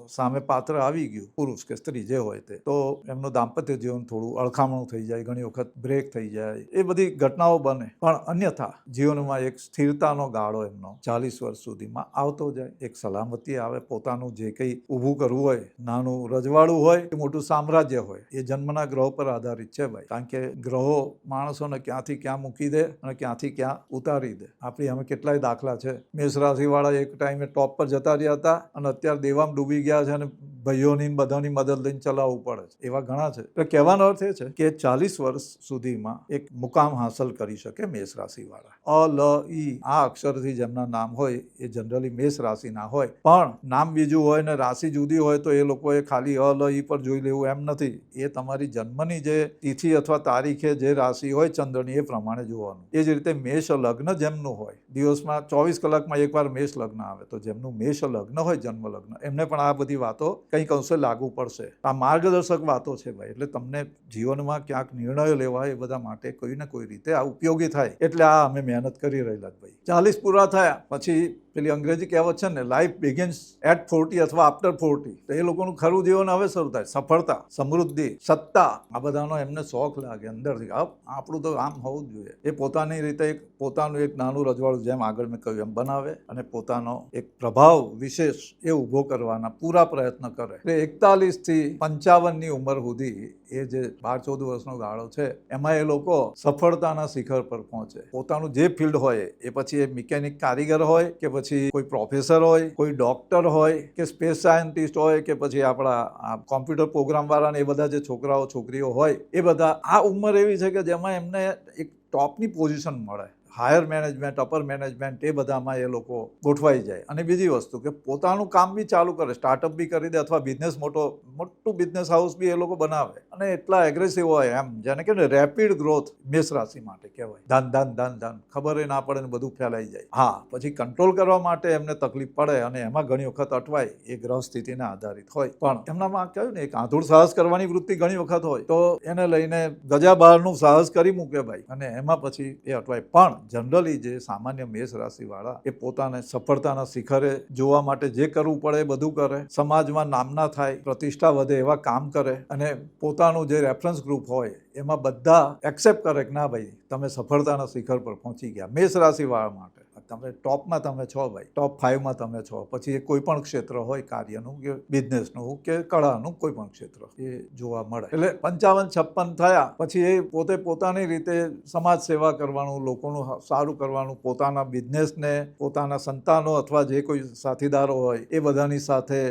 સામે પાત્ર આવી ગયું, પુરુષ કે સ્ત્રી જે હોય તે, તો એમનું દાંપત્ય જીવન થોડું અળખામણું થઈ જાય, ઘણી વખત બ્રેક થઈ જાય, એ બધી ઘટનાઓ બને. પણ અન્યથા જીવનમાં એક સ્થિરતાનો ગાળો એમનો 40 વર્ષ સુધીમાં આવતો જાય. એક સલામતી આવે. પોતાનું જે કંઈ ઊભું કરવું હોય, નાનું રજવાડું હોય કે મોટું સામ્રાજ્ય હોય, એ જન્મના ગ્રહો પર આધારિત છે ભાઈ. કારણ કે ગ્રહો માણસોને ક્યાંથી ક્યાં મૂકી દે અને ક્યાંથી ક્યાં ઉતારી દે. આપણી અમે કેટલાય દાખલા છે. મેષ રાશિવાળા એક ટાઈમે ટોપ પર જતા રહ્યા હતા અને અત્યારે દેવામાં ડૂબી ગયા છે અને ભાઈઓની બધાની મદદ લઈને ચલાવવું પડે છે. એવા ઘણા છે. એટલે કહેવાનો અર્થ એ છે કે 40 વર્ષ સુધીમાં એક મુકામ હાંસલ કરી શકે મેષ રાશિવાળા. અ લ ઈ આ અક્ષરથી જેમના નામ હોય એ જનરલી મેષ રાશિના હોય. પણ નામ બીજું હોય ને રાશિ જુદી હોય તો એ લોકોએ ખાલી અ લ ઈ પર જોઈ લેવું એમ નથી. એ તમારી જન્મની જે તિથિ અથવા તારીખે જે રાશિ હોય ચંદ્રની એ પ્રમાણે જોવાનું. એ જ રીતે મેષ લગ્ન જેમનું હોય, દિવસમાં 24 કલાકમાં એકવાર મેષ લગ્ન આવે, તો જેમનું મેષ લગ્ન હોય, જન્મ લગ્ન, એમને પણ આ બધી વાતો કંઈક અંશે લાગુ પડશે. આ માર્ગદર્શક વાતો છે ભાઈ. એટલે તમને જીવનમાં ક્યાંક નિર્ણયો લેવા એ બધા માટે કોઈ ને કોઈ રીતે આ ઉપયોગી થાય. એટલે આ અમે મહેનત કરી રહેલા ભાઈ. 40 પૂરા થયા પછી પેલી અંગ્રેજી કહેવત છે ને, લાઈફ બિગિન્સ એટ 40 અથવા આફ્ટર 40. તો એ લોકોનું ખરું જીવન હવે શરૂ થાય. સફળતા, સમૃદ્ધિ, સત્તા, આ બધાનો એમને શોખ લાગે અંદરથી. આપણું તો આમ હોવું જ જોઈએ. એ પોતાની રીતે પોતાનું એક નાનું રજવાડું, જેમ આગળ મેં કહ્યું એમ, બનાવે અને પોતાનો એક પ્રભાવ વિશેષ એ ઊભો કરવાના પૂરા પ્રયત્ન કરે. એટલે 41 થી 55ની ઉંમર સુધી એ જે 12-14 વર્ષનો ગાળો છે, એમાં એ લોકો સફળતાના શિખર પર પહોંચે. પોતાનું જે ફિલ્ડ હોય, એ પછી એ મિકેનિક કારીગર હોય કે પછી કોઈ પ્રોફેસર હોય, કોઈ ડોક્ટર હોય કે સ્પેસ સાયન્ટિસ્ટ હોય કે પછી આપણા કોમ્પ્યુટર પ્રોગ્રામ વાળા ને એ બધા જે છોકરાઓ છોકરીઓ હોય, એ બધા આ ઉંમર એવી છે કે જેમાં એમને એક ટોપની પોઝિશન મળે. હાયર મેનેજમેન્ટ, અપર મેનેજમેન્ટ, એ બધામાં એ લોકો ગોઠવાઈ જાય. અને બીજી વસ્તુ કે પોતાનું કામ બી ચાલુ કરે, સ્ટાર્ટઅપ બી કરી દે, અથવા બિઝનેસ મોટું બિઝનેસ હાઉસ બી એ લોકો બનાવે. અને એટલા એગ્રેસિવ હોય, એમ જેને કે રેપિડ ગ્રોથ મેષ રાશિ માટે કહેવાય. ધન ખબર ના પડે ને બધું ફેલાઈ જાય. હા, પછી કંટ્રોલ કરવા માટે એમને તકલીફ પડે અને એમાં ઘણી વખત અટવાય. એ ગ્રહ સ્થિતિને આધારિત હોય. પણ એમનામાં કહ્યું ને, એક આંધળું સાહસ કરવાની વૃત્તિ ઘણી વખત હોય, તો એને લઈને ગજા બહારનું સાહસ કરી મૂકે ભાઈ, અને એમાં પછી એ અટવાય. પણ જનરલી જે સામાન્ય મેષ રાશિવાળા એ પોતાને સફળતાના શિખરે જોવા માટે જે કરવું પડે એ બધું કરે. સમાજમાં નામના થાય, પ્રતિષ્ઠા વધે એવા કામ કરે. અને પોતાનું જે રેફરન્સ ગ્રુપ હોય એમાં બધા એક્સેપ્ટ કરે કે ના ભાઈ, તમે સફળતાના શિખર પર પહોંચી ગયા. મેષ રાશિવાળા માટે તમે ટોપમાં તમે છો ભાઈ, ટોપ 5માં તમે છો. પછી એ કોઈ પણ ક્ષેત્ર હોય, કાર્યનું કે બિઝનેસનું કે કળાનું, કોઈ પણ ક્ષેત્ર એ જોવા મળે. એટલે 55-56 થયા પછી એ પોતે પોતાની રીતે સમાજ સેવા કરવાનું, લોકોનું સારું કરવાનું, પોતાના બિઝનેસને પોતાના સંતાનો અથવા જે કોઈ સાથીદારો હોય એ બધાની સાથે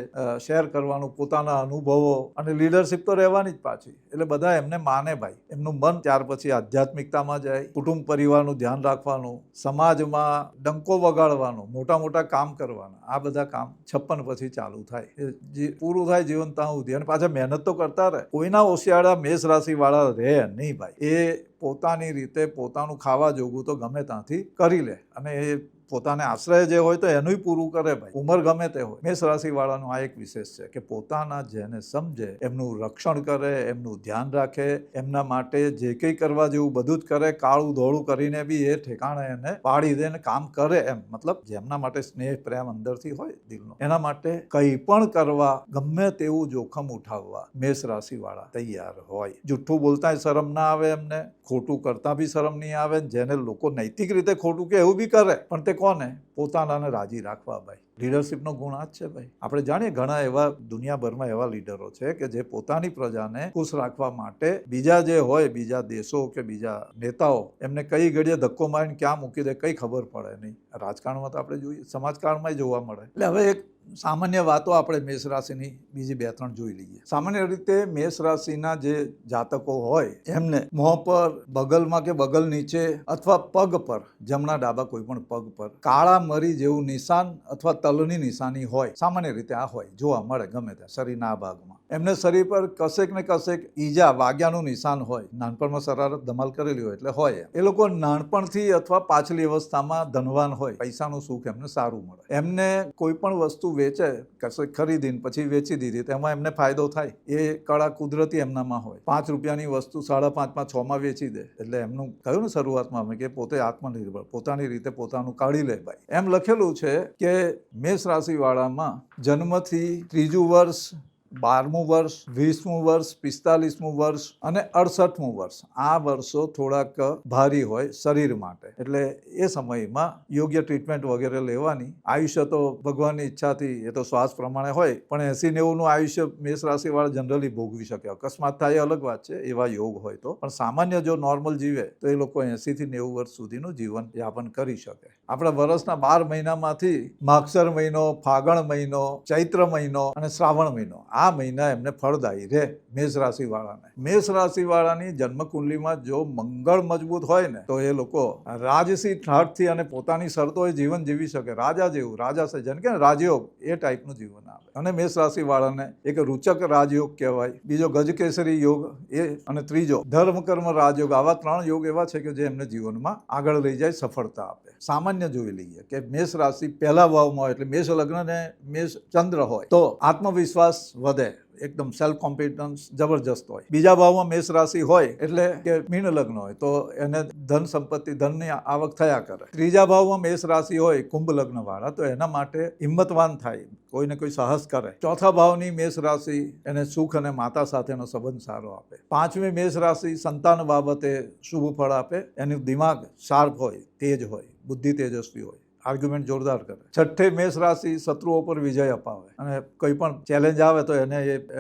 શેર કરવાનું, પોતાના અનુભવો, અને લીડરશિપ તો રહેવાની જ પાછી. એટલે બધા એમને માને ભાઈ. એમનું મન ત્યાર પછી આધ્યાત્મિકતામાં જાય, કુટુંબ પરિવારનું ધ્યાન રાખવાનું, સમાજમાં ડંકો વગાડવાનો, મોટા કામ કરવાના. આ બધા કામ 56 પછી ચાલુ થાય. પૂરું થાય જીવન ત્યાં સુધી. અને પાછા મહેનત તો કરતા રહે. કોઈના ઓશિયાળા મેષ રાશિ વાળા રહે નહીં ભાઈ. એ પોતાની રીતે પોતાનું ખાવા જોગું તો ગમે ત્યાંથી કરી લે. અને એ પોતાને આશ્રય જે હોય તો એનું પૂરું કરે ભાઈ, ઉંમર ગમે તે હોય. મેષ રાશિવાળાનું આ એક વિશેષ છે કે પોતાના જેને સમજે એમનું રક્ષણ કરે, એમનું ધ્યાન રાખે, એમના માટે જે કંઈ કરવા જેવું બધું જ કરે. કાળું ધોળું કરીને બી એ ઠેકાણે એને પાડી દે ને કામ કરે. એમ મતલબ જેમના માટે સ્નેહ પ્રેમ અંદરથી હોય દિલનો, એના માટે કંઈ પણ કરવા, ગમે તેવું જોખમ ઉઠાવવા મેષ રાશિવાળા તૈયાર હોય. જુઠ્ઠું બોલતા શરમ ના આવે એમને, ખોટું કરતા બી શરમ નહીં આવે. જેને લોકો નૈતિક રીતે ખોટું કે એવું બી કરે, પણ તે કોને? પોતાનાને રાજી રાખવા ભાઈ. લીડરશિપનો ગુણ આ જ છે ભાઈ. આપણે જાણીએ ઘણા એવા દુનિયાભરમાં એવા લીડરો છે કે જે પોતાની પ્રજાને ખુશ રાખવા માટે બીજા જે હોય, બીજા દેશો કે બીજા નેતાઓ, એમને કઈ ઘડીએ ધક્કો મારીને ક્યાં મૂકી દે કઈ ખબર પડે નહીં. રાજકારણમાં તો આપણે જોઈએ, સમાજકારણમાં જોવા મળે. એટલે હવે એક સામાન્ય વાતો આપણે મેષ રાશિની બીજી 2-3 જોઈ લઈએ. સામાન્ય રીતે મેષ રાશિના જે જાતકો હોય એમને મોં પર, બગલમાં કે બગલ નીચે અથવા પગ પર, જમણા ડાબા કોઈ પણ પગ પર કાળા મરી જેવું નિશાન અથવા તલની નિશાની હોય. સામાન્ય રીતે આ હોય, જોવા મળે ગમે ત્યાં શરીરના આ ભાગમાં. એમને શરીર પર કશેક ને કશેક ઈજા, વાગ્યાનું નિશાન હોય. નાનપણમાં શરારત ધમાલ કરેલી હોય એટલે હોય. એ લોકો નાનપણથી અથવા પાછલી અવસ્થામાં ધનવાન હોય, પૈસાનું સુખ એમને સારું મળે. એમને કોઈ પણ વસ્તુ વેચે, કશેક ખરીદીને પછી વેચી દીધી, તેમાં એમને ફાયદો થાય. એ કળા કુદરતી એમનામાં હોય. 5 રૂપિયાની વસ્તુ 5.5માં 6માં વેચી દે. એટલે એમનું કહ્યું ને શરૂઆતમાં અમે કે પોતે આત્મનિર્ભર, પોતાની રીતે પોતાનું કાઢી લે ભાઈ. એમ લખેલું છે કે મેષ રાશિવાળામાં જન્મથી 3જું વર્ષ 12મું વર્ષ, 20મું વર્ષ, 45મું વર્ષ અને 68મું વર્ષ, આ વર્ષો થોડાક ભારી હોય શરીર માટે. એટલે એ સમયમાં યોગ્ય ટ્રીટમેન્ટ વગેરે લેવાની. આયુષ્ય તો ભગવાનની ઈચ્છાથી એ તો શ્વાસ પ્રમાણે હોય, પણ 80-90નું આયુષ્ય મેષ રાશિવાળા જનરલી ભોગવી શકે. અકસ્માત થાય અલગ વાત છે, એવા યોગ હોય તો, પણ સામાન્ય જો નોર્મલ જીવે તો એ લોકો 80-90 વર્ષ સુધીનું જીવન યાપન કરી શકે. આપણા વર્ષના 12 મહિનામાંથી માગસર મહિનો, ફાગણ મહિનો, ચૈત્ર મહિનો અને શ્રાવણ મહિનો, આ મહિના એમને ફળદાયી રહે મેષ રાશિવાળાને. મેષ રાશિવાળાની જન્મકુંડલીમાં જો મંગળ મજબૂત હોય ને તો એ લોકો રાજસી ઠાઠથી અને પોતાની શરતોએ જીવન જીવી શકે. રાજા જેવું, રાજા છે જેને કે રાજયોગ, એ ટાઈપનું જીવન આવે. અને મેષ રાશિવાળાને એક રૂચક રાજયોગ કહેવાય, બીજો ગજકેસરી યોગ એ, અને ત્રીજો ધર્મ કર્મ રાજયોગ. આવા 3 યોગ એવા છે કે જે એમને જીવનમાં આગળ લઈ જાય, સફળતા આપે. સામાન્ય જોઈ લઈએ કે મેષ રાશિ પહેલા ભાવમાં હોય, એટલે મેષ લગ્ન ને મેષ ચંદ્ર હોય તો આત્મવિશ્વાસ વધે, એકદમ સેલ્ફ કોન્ફિડન્સ જબરજસ્ત હોય. બીજા ભાવમાં મેષ રાશિ હોય એટલે કે મીન લગ્ન હોય તો એને ધન સંપત્તિ, ધનની આવક થયા કરે. ત્રીજા ભાવમાં મેષ રાશિ હોય કુંભ લગ્ન વાળા તો એના માટે હિંમતવાન થાય, કોઈને કોઈ સાહસ કરે. ચોથા ભાવની મેષ રાશિ એને સુખ અને માતા સાથેનો સંબંધ સારો આપે. 5મી મેષ રાશિ સંતાન બાબતે શુભ ફળ આપે. એનું દિમાગ શાર્પ હોય, તેજ હોય, બુદ્ધિ તેજસ્વી હોય, આર્ગ્યુમેન્ટ જોરદાર કરે. 6ઠે મેષ રાશિ શત્રુઓ પર વિજય અપાવે અને કોઈ પણ ચેલેન્જ આવે તો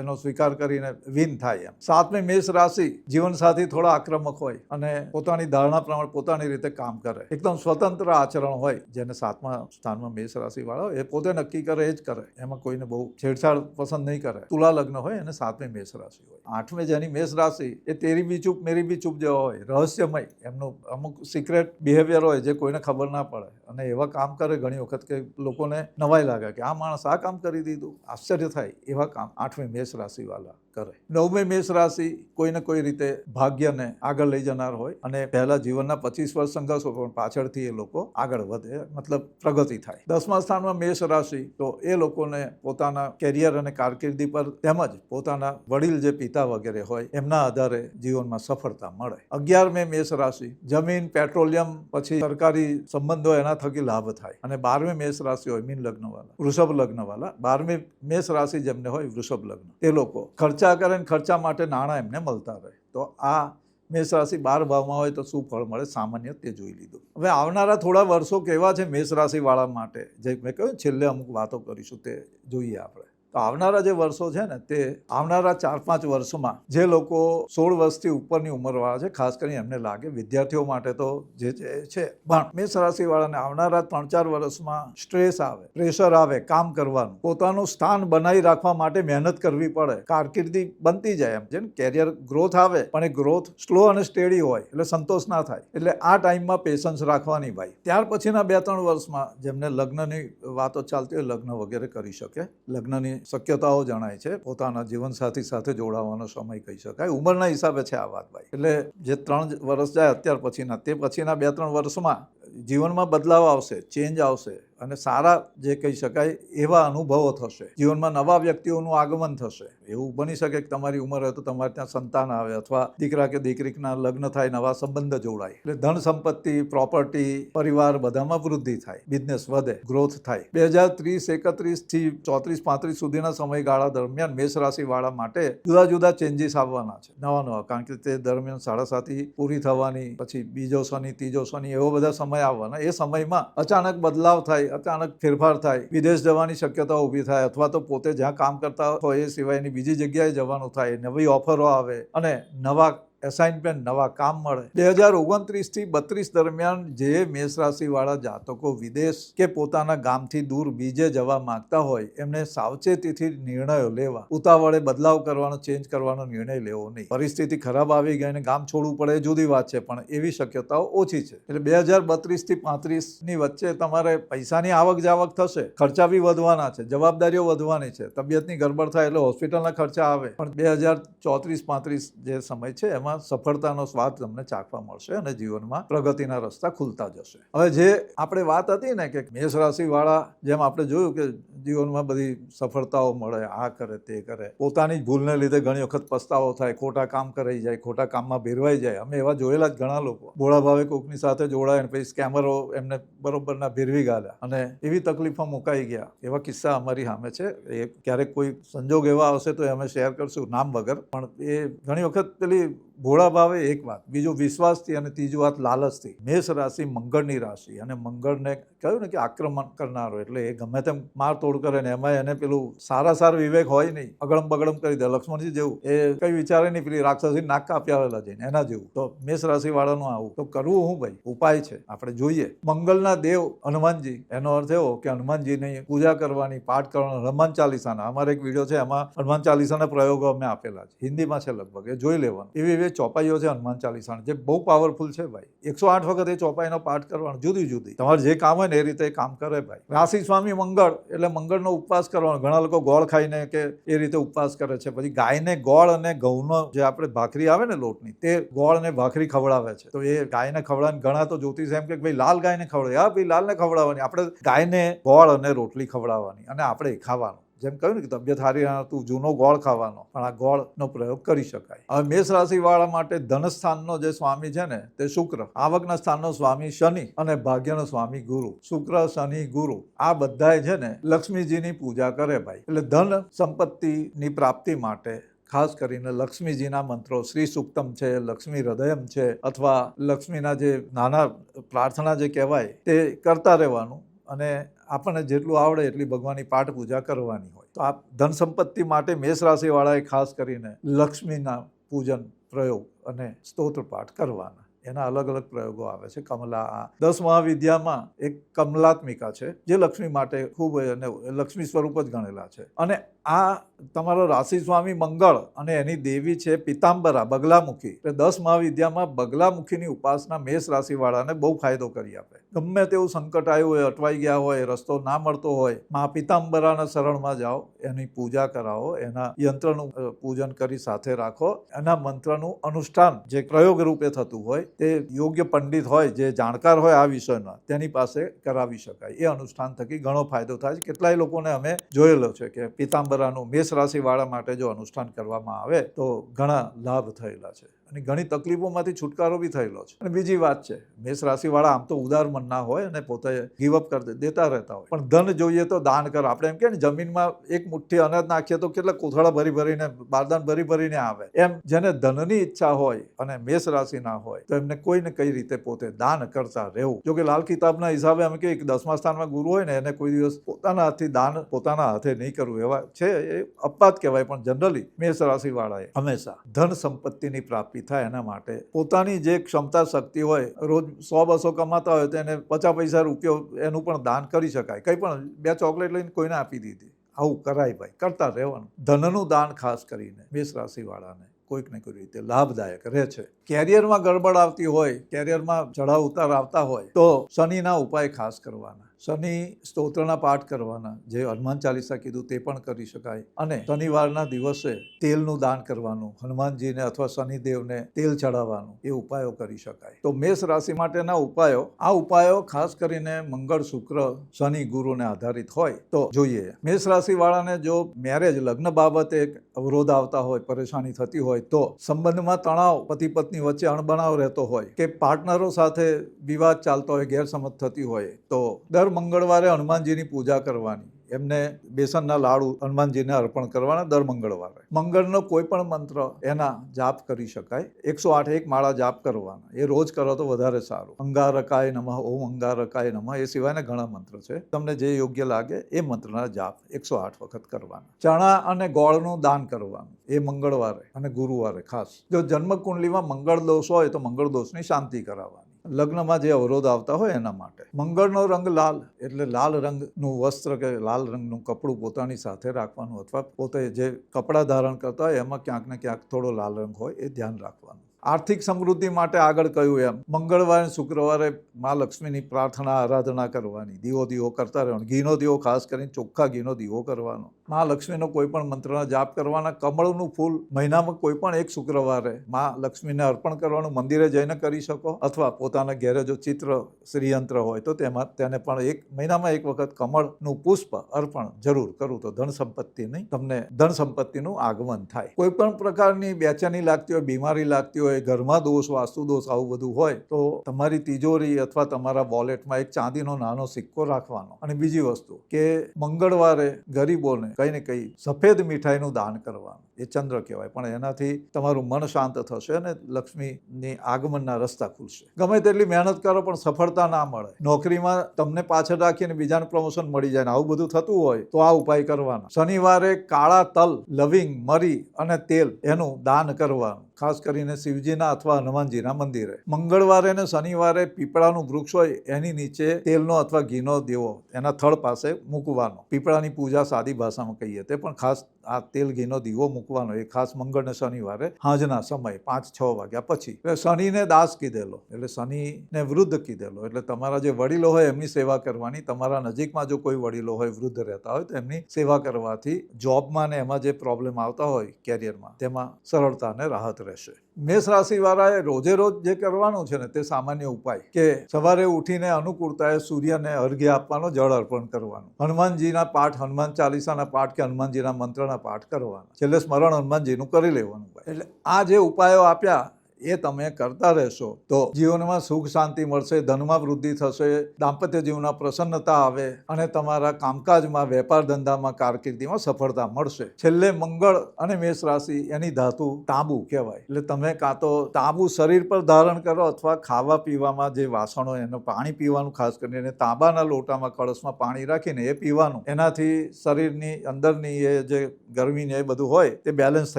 એનો સ્વીકાર કરીને વિન થાય એમ. 7મી મેષ રાશિ જીવનસાથી થોડા આક્રમક હોય અને પોતાની ધારણા પ્રમાણે પોતાની રીતે કામ કરે. એકદમ સ્વતંત્ર આચરણ હોય. જેને 7મા સ્થાનમાં મેષ રાશિ વાળા હોય એ પોતે નક્કી કરે એ જ કરે, એમાં કોઈને બહુ છેડછાડ પસંદ નહીં કરે. તુલા લગ્ન હોય અને 7મી મેષ રાશિ હોય. 8મી જેની મેષ રાશિ એ તેરી બી ચૂપ મેરી બી ચૂપ જેવા હોય, રહસ્યમય. એમનું અમુક સિક્રેટ બિહેવિયર હોય જે કોઈને ખબર ના પડે અને એવા કામ કરે ઘણી વખત કે લોકોને નવાઈ લાગે કે આ માણસ આ કામ કરી દીધું, આશ્ચર્ય થાય. એવા કામ 8મી મેષ રાશિ વાળા કરે. 9મી મેષ રાશિ કોઈને કોઈ રીતે ભાગ્યને આગળ લઈ જનાર હોય અને પહેલા જીવનના 25 વર્ષ સંઘર્ષ હોય પણ પાછળથી એ લોકો આગળ વધે, મતલબ પ્રગતિ થાય. 10મા સ્થાનમાં મેષ રાશિ તો એ લોકોને પોતાના કેરિયર અને કારકિર્દી પર તેમજ પોતાના વડીલ જે પિતા વગેરે હોય એમના આધારે જીવનમાં સફળતા મળે. 11મી મેષ રાશિ જમીન, પેટ્રોલિયમ, પછી સરકારી સંબંધો એના થકી લાભ થાય. અને 12મી મેષ રાશિ હોય મીન લગ્ન વાળા, વૃષભ લગ્ન વાળા. 12મી મેષ રાશિ જેમને હોય વૃષભ લગ્ન, એ લોકો ખર્ચા કરે ને ખર્ચા માટે નાણાં એમને મળતા રહે. તો આ મેષ રાશિ 12 ભાવમાં હોય તો શું ફળ મળે સામાન્ય તે જોઈ લીધું. હવે આવનારા થોડા વર્ષો કેવા છે મેષ રાશિ વાળા માટે, જે મેં કહ્યું છેલ્લે અમુક વાતો કરીશું તે જોઈએ આપણે. તો આવનારા જે વર્ષો છે ને તે આવનારા 4-5 વર્ષમાં જે લોકો 16 વર્ષથી ઉપરની ઉંમરવાળા છે, ખાસ કરીને એમને લાગે, વિદ્યાર્થીઓ માટે તો જે છે, પણ મેષ રાશિવાળાને આવનારા 3-4 વર્ષમાં સ્ટ્રેસ આવે, પ્રેશર આવે કામ કરવાનું, પોતાનું સ્થાન બનાવી રાખવા માટે મહેનત કરવી પડે, કારકિર્દી બનતી જાય એમ, જેમ કેરિયર ગ્રોથ આવે પણ એ ગ્રોથ સ્લો અને સ્ટેડી હોય એટલે સંતોષ ના થાય. એટલે આ ટાઈમમાં પેશન્સ રાખવાની ભાઈ. ત્યાર પછીના 2-3 વર્ષમાં જેમને લગ્નની વાતો ચાલતી હોય લગ્ન વગેરે કરી શકે. લગ્નની શક્યતાઓ જણાય છે. પોતાના જીવનસાથી સાથે જોડાવાનો સમય કહી શકાય. ઉંમરના હિસાબે છે આ વાત ભાઈ. એટલે જે 3 વર્ષ જાય અત્યાર પછીના, તે પછીના 2-3 વર્ષમાં જીવનમાં બદલાવ આવશે, ચેન્જ આવશે અને સારા જે કહી શકાય એવા અનુભવો થશે. જીવનમાં નવા વ્યક્તિઓનું આગમન થશે. એવું બની શકે કે તમારી ઉંમર હોય તો તમારે ત્યાં સંતાન આવે અથવા દીકરા કે દીકરીના લગ્ન થાય, નવા સંબંધ જોડાય. એટલે ધન સંપત્તિ, પ્રોપર્ટી, પરિવાર બધામાં વૃદ્ધિ થાય, બિઝનેસ વધે, ગ્રોથ થાય. 2030-31 થી 34-35 સુધીના સમયગાળા દરમિયાન મેષ રાશિ વાળા માટે જુદા જુદા ચેન્જીસ આવવાના છે, નવા. કારણ કે તે દરમિયાન 7.5 પૂરી થવાની, પછી બીજો શનિ, ત્રીજો શનિ, એવો બધા સમય આવવાના. એ સમયમાં અચાનક બદલાવ થાય, અચાનક ફેરફાર થાય, વિદેશ જવાની શક્યતા ઊભી થાય અથવા તો પોતે જ્યાં કામ કરતા હોય એ સિવાયની બીજી જગ્યાએ જવાનું થાય, નવી ઓફરો આવે અને નવા એસાઇનમેન્ટ, નવા કામ મળે. 2029 થી 32 દરમિયાન જે મેષ રાશિવાળા જાતકો વિદેશ કે પોતાના ગામથી દૂર બીજે જવા માંગતા હોય એમને સાવચેતીથી નિર્ણયો લેવા, ઉતાવળે બદલાવ કરવાનો, ચેન્જ કરવાનો નિર્ણય લેવો નહીં. પરિસ્થિતિ ખરાબ આવી ગઈ અને ગામ છોડવું પડે એ જુદી વાત છે, પણ એવી શક્યતાઓ ઓછી છે. એટલે 2032 થી 35ની વચ્ચે તમારે પૈસાની આવક જાવક થશે, ખર્ચા બી વધવાના છે, જવાબદારીઓ વધવાની છે, તબિયતની ગડબડ થાય એટલે હોસ્પિટલના ખર્ચા આવે. પણ 2034-35 જે સમય છે એમાં જીવનમાં સફળતાનો સ્વાદ તમને ચાખવા મળશે અને જીવનમાં પ્રગતિના રસ્તા ખુલતા જશે. હવે જે આપણે વાત હતી ને કે મેષ રાશિવાળા, જેમ આપણે જોયું કે જીવનમાં બધી સફળતાઓ મળે, આ કરે તે કરે, પોતાની જ ભૂલને લીધે ઘણી વખત પસ્તાવો થાય, ખોટા કામ કરાઈ જાય, ખોટા કામમાં ભેરવાઈ જાય. અમે એવા જોયેલા જ ઘણા લોકો ભોળા ભાવે કોકની સાથે જોડાય પછી સ્કેમરો એમને બરોબરના ભેરવી ગાલ્યા અને એવી તકલીફમાં મુકાઈ ગયા. એવા કિસ્સા અમારી સામે છે. એ ક્યારેક કોઈ સંજોગ એવા આવશે તો અમે શેર કરશું નામ વગર, પણ એ ઘણી વખત પેલી ભોળા ભાવે એક વાત, બીજું વિશ્વાસથી અને ત્રીજું વાત લાલચથી. મેષ રાશિ મંગળની રાશિ અને મંગળને કહ્યું ને કે આક્રમણ કરનારો, એટલે એ ગમે તેમ માર તોડ કરે ને એમાં એને પેલું સારા વિવેક હોય નહીં, અગડમ બગડમ કરી દે. લક્ષ્મણજી જેવું, એ કઈ વિચારે નહીં, પેલી રાક્ષસી નાક કાપી આવેલા જઈને એના જેવું. તો મેષ રાશિ વાળાનું આવું. તો કરવું હું ભાઈ? ઉપાય છે, આપણે જોઈએ. મંગળના દેવ હનુમાનજી, એનો અર્થ એવો કે હનુમાનજીની પૂજા કરવાની, પાઠ કરવાનો. હનુમાન ચાલીસાના અમારે એક વિડીયો છે, એમાં હનુમાન ચાલીસાના પ્રયોગો અમે આપેલા છે, હિન્દીમાં છે લગભગ, એ જોઈ લેવાનું. એવી ચોપાઈઓ છે હનુમાન ચાલીસાની જે બહુ પાવરફુલ છે ભાઈ. 108 વખત એ ચોપાઈનો પાઠ કરવાનો, જુદી જુદી. તમારે જે કામ હોય ને એ રીતે કામ કરે ભાઈ. રાશિ સ્વામી મંગળ એટલે મંગળનો ઉપવાસ કરવાનો. ઘણા લોકો ગોળ ખાઈને કે એ રીતે ઉપવાસ કરે છે. પછી ગાયને ગોળ અને ઘઉંનો જે આપણે ભાખરી આવે ને લોટની, તે ગોળ ને ભાખરી ખવડાવે છે. તો એ ગાયને ખવડાવવાની, ઘણા તો જ્યોતિષ એમ કે ભાઈ લાલ ગાયને ખવડાવે. હા ભાઈ, લાલને ખવડાવવાની. આપણે ગાયને ગોળ અને રોટલી ખવડાવવાની અને આપણે ખાવાનું. જેમ કહ્યું ને કે તબિયત સારી ના તું જૂનો ગોળ ખાવાનો, પણ આ ગોળનો પ્રયોગ કરી શકાય. હવે મેષ રાશિવાળા માટે ધનસ્થાનનો જે સ્વામી છે ને તે શુક્ર, આવકના સ્થાનનો સ્વામી શનિ અને ભાગ્યનો સ્વામી ગુરુ. શુક્ર, શનિ, ગુરુ આ બધાય છે ને લક્ષ્મીજીની પૂજા કરે ભાઈ. એટલે ધન સંપત્તિની પ્રાપ્તિ માટે ખાસ કરીને લક્ષ્મીજીના મંત્રો, શ્રી સુક્તમ છે, લક્ષ્મી હૃદયમ છે, અથવા લક્ષ્મીના જે નાના પ્રાર્થના જે કહેવાય તે કરતા રહેવાનું. અને આપણને જેટલું આવડે એટલી ભગવાનની પાઠ પૂજા કરવાની હોય. તો આ ધન સંપત્તિ માટે મેષ રાશિવાળાએ ખાસ કરીને લક્ષ્મીના પૂજન, પ્રયોગ અને સ્તોત્ર પાઠ કરવાના. એના અલગ અલગ પ્રયોગો આવે છે. કમલા 10 મહાવિદ્યામાં એક કમલાત્મિકા છે જે લક્ષ્મી માટે ખૂબ અને લક્ષ્મી સ્વરૂપ જ ગણેલા છે. અને આ તમારો રાશિ સ્વામી મંગળ અને એની દેવી છે પિતાંબરા, બગલામુખી. એટલે 10 મહાવિદ્યામાં બગલામુખીની ઉપાસના મેષ રાશિવાળાને બહુ ફાયદો કરી આપે. ગમે તેવું સંકટ આવ્યું હોય, અટવાઈ ગયા હોય, રસ્તો ના મળતો હોય, મા પિતાંબરાના શરણમાં જાઓ, એની પૂજા કરાવો, એના યંત્રનું પૂજન કરી સાથે રાખો, એના મંત્રનું અનુષ્ઠાન જે પ્રયોગ રૂપે થતું હોય તે યોગ્ય પંડિત હોય, જે જાણકાર હોય આ વિષયના, તેની પાસે કરાવી શકાય. એ અનુષ્ઠાન થકી ઘણો ફાયદો થાય છે. કેટલાય લોકોને અમે જોયેલો છે કે પિતાંબરાનું મેષ રાશિવાળા માટે જો અનુષ્ઠાન કરવામાં આવે તો ઘણા લાભ થયેલા છે અને ઘણી તકલીફોમાંથી છુટકારો બી થયેલો છે. અને બીજી વાત છે, મેષ રાશિવાળા આમ તો ઉદાર મનના હોય અને પોતે ગીવઅપ કરી દેતા રહેતા હોય, પણ ધન જોઈએ તો દાન કરો. આપણે એમ કે ને જમીનમાં એક મુઠ્ઠી અનાજ નાખીએ તો કેટલા કોથળા ભરીને, બારદાન ભરીને આવે. એમ જેને ધનની ઈચ્છા હોય અને મેષ રાશિના હોય તો એમને કોઈ ને કઈ રીતે પોતે દાન કરતા રહેવું. જો કે લાલ કિતાબના હિસાબે અમે કહીએ કે 10મા સ્થાનમાં ગુરુ હોય ને એને કોઈ દિવસ પોતાના હાથથી દાન પોતાના હાથે નહીં કરવું. એવા છે, એ અપવાદ કહેવાય. પણ જનરલી મેષ રાશિવાળાએ હંમેશા ધન સંપત્તિની પ્રાપ્તિ થાય એના માટે પોતાની જે ક્ષમતા શક્તિ હોય, રોજ 100-200 કમાતા હોય તો એને 50 પૈસા રૂપિયો એનું પણ દાન કરી શકાય. કંઈ પણ 2 ચોકલેટ લઈને કોઈને આપી દીધી, આવું કરાય ભાઈ, કરતા રહેવાનું. ધનનું દાન ખાસ કરીને મેષ રાશિવાળાને કોઈક ને કોઈ રીતે લાભદાયક રહે છે. કેરિયરમાં ગડબડ આવતી હોય, કેરિયરમાં ચઢાવ ઉતાર આવતા હોય તો શનિના ઉપાય ખાસ કરવાના. શનિ સ્તોત્રના પાઠ કરવાના, જે હનુમાન ચાલીસા કીધું તે પણ કરી શકાય. અને શનિવારના દિવસે તેલનું દાન કરવાનું, હનુમાનજીને અથવા શનિદેવને તેલ ચડાવવાનું, એ ઉપાયો કરી શકાય. તો મેષ રાશિ માટેના ઉપાયો, આ ઉપાયો ખાસ કરીને મંગળ, શુક્ર, શનિ, ગુરુને આધારિત હોય તો જોઈએ. મેષ રાશિવાળાને જો મેરેજ, લગ્ન બાબતે અવરોધ આવતા હોય, પરેશાની થતી હોય, તો સંબંધમાં તણાવ, પતિ પત્ની વચ્ચે અણબનાવ રહેતો હોય, કે પાર્ટનરો સાથે વિવાદ ચાલતો હોય, ગેરસમજ થતી હોય, તો દર મંગળવારે હનુમાનજીની પૂજા કરવાની. એમને બેસનના લાડુ હનુમાનજીને અર્પણ કરવાના દર મંગળવારે. મંગળનો કોઈ પણ મંત્ર એના જાપ કરી શકાય. 108 માળા જાપ કરવાના. એ રોજ કરો તો વધારે સારું. અંગારકાય નમઃ, ઓમ અંગારકાય નમઃ, એ સિવાયના ઘણા મંત્ર છે. તમને જે યોગ્ય લાગે એ મંત્રના જાપ 108 વખત કરવાના. ચણા અને ગોળનું દાન કરવાનું, એ મંગળવારે અને ગુરુવારે ખાસ. જો જન્મકુંડલીમાં મંગળ દોષ હોય તો મંગળ દોષની શાંતિ કરાવવાની. લગ્નમાં જે અવરોધ આવતા હોય એના માટે. મંગળનો રંગ લાલ, એટલે લાલ રંગનું વસ્ત્ર કે લાલ રંગનું કપડું પોતાની સાથે રાખવાનું, અથવા પોતે જે કપડાં ધારણ કરતા હોય એમાં ક્યાંક ને ક્યાંક થોડો લાલ રંગ હોય એ ધ્યાન રાખવાનું. આર્થિક સમૃદ્ધિ માટે આગળ કહ્યું એમ મંગળવારે શુક્રવારે મા લક્ષ્મીની પ્રાર્થના આરાધના કરવાની, દીવો કરતા રહેવાનું. ઘીનો દીવો, ખાસ કરીને ચોખ્ખા ઘીનો દીવો કરવાનો. મા લક્ષ્મીનો કોઈ પણ મંત્રના જાપ કરવાના. કમળનું ફૂલ મહિનામાં કોઈ પણ એક શુક્રવારે મા લક્ષ્મીને અર્પણ કરવાનું. મંદિરે જઈને કરી શકો અથવા પોતાના ઘેરે જો ચિત્ર શ્રીયંત્ર હોય તો તેને પણ એક મહિનામાં એક વખત કમળનું પુષ્પ અર્પણ જરૂર કરું તો ધન સંપત્તિની તમને ધન સંપત્તિનું આગમન થાય. કોઈ પણ પ્રકારની બેચેની લાગતી હોય, બીમારી લાગતી હોય, ઘરમાં દોષ, વાસ્તુ દોષ આવું બધું હોય તો તમારી તિજોરી અથવા તમારા વોલેટમાં એક ચાંદીનો નાનો સિક્કો રાખવાનો. અને બીજી વસ્તુ કે મંગળવારે ગરીબોને કઈ ને કઈ સફેદ મીઠાઈનું દાન કરવાનું. એ ચંદ્ર કહેવાય, પણ એનાથી તમારું મન શાંત થશે અને લક્ષ્મીની આગમનના રસ્તા ખુલશે. ગમે તેટલી મહેનત કરો પણ સફળતા ના મળે, નોકરીમાં તમને પાછળ રાખીને બીજાને પ્રમોશન મળી જાય ને આવું બધું થતું હોય તો આ ઉપાય કરવાના. શનિવારે કાળા તલ, લવિંગ, મરી અને તેલ એનું દાન કરવાનું, ખાસ કરીને શિવજીના અથવા હનુમાનજીના મંદિરે. મંગળવારે ને શનિવારે પીપળાનું વૃક્ષ હોય એની નીચે તેલનો અથવા ઘીનો દીવો એના થડ પાસે મૂકવાનો. પીપળાની પૂજા સાદી ભાષામાં કહીએ તે, પણ ખાસ આ તેલ ઘીનો દીવો મૂકવાનો એ ખાસ મંગળ ને શનિવારે સાંજના સમય 5-6 વાગ્યા પછી. એટલે શનિને દાસ કીધેલો, એટલે શનિને વૃદ્ધ કીધેલો, એટલે તમારા જે વડીલો હોય એમની સેવા કરવાની. તમારા નજીકમાં જો કોઈ વડીલો હોય, વૃદ્ધ રહેતા હોય તો એમની સેવા કરવાથી જોબમાં ને એમાં જે પ્રોબ્લેમ આવતા હોય કેરિયરમાં તેમાં સરળતા ને રાહત રહેશે. મેષ રાશિ વાળાએ રોજે રોજ જે કરવાનું છે ને તે સામાન્ય ઉપાય કે સવારે ઉઠીને અનુકૂળતાએ સૂર્યને અર્ઘ્ય આપવાનો, જળ અર્પણ કરવાનું, હનુમાનજીના પાઠ, હનુમાન ચાલીસાના પાઠ કે હનુમાનજીના મંત્રના પાઠ કરવાના, છેલ્લે સ્મરણ હનુમાનજીનું કરી લેવાનું. એટલે આ જે ઉપાયો આપ્યા એ તમે કરતા રહેશો તો જીવનમાં સુખ શાંતિ મળશે, ધનમાં વૃદ્ધિ થશે, દાંપત્ય જીવનમાં પ્રસન્નતા આવે અને તમારા કામકાજમાં, વેપાર ધંધામાં, કારકિર્દીમાં સફળતા મળશે. છેલ્લે મંગળ અને મેષ રાશિ એની ધાતુ તાંબુ કહેવાય. એટલે તમે કાં તો તાંબુ શરીર પર ધારણ કરો અથવા ખાવા પીવામાં જે વાસણો એનું પાણી પીવાનું, ખાસ કરીને તાંબાના લોટામાં કળશમાં પાણી રાખીને એ પીવાનું. એનાથી શરીરની અંદરની એ જે ગરમી ને એ બધું હોય તે બેલેન્સ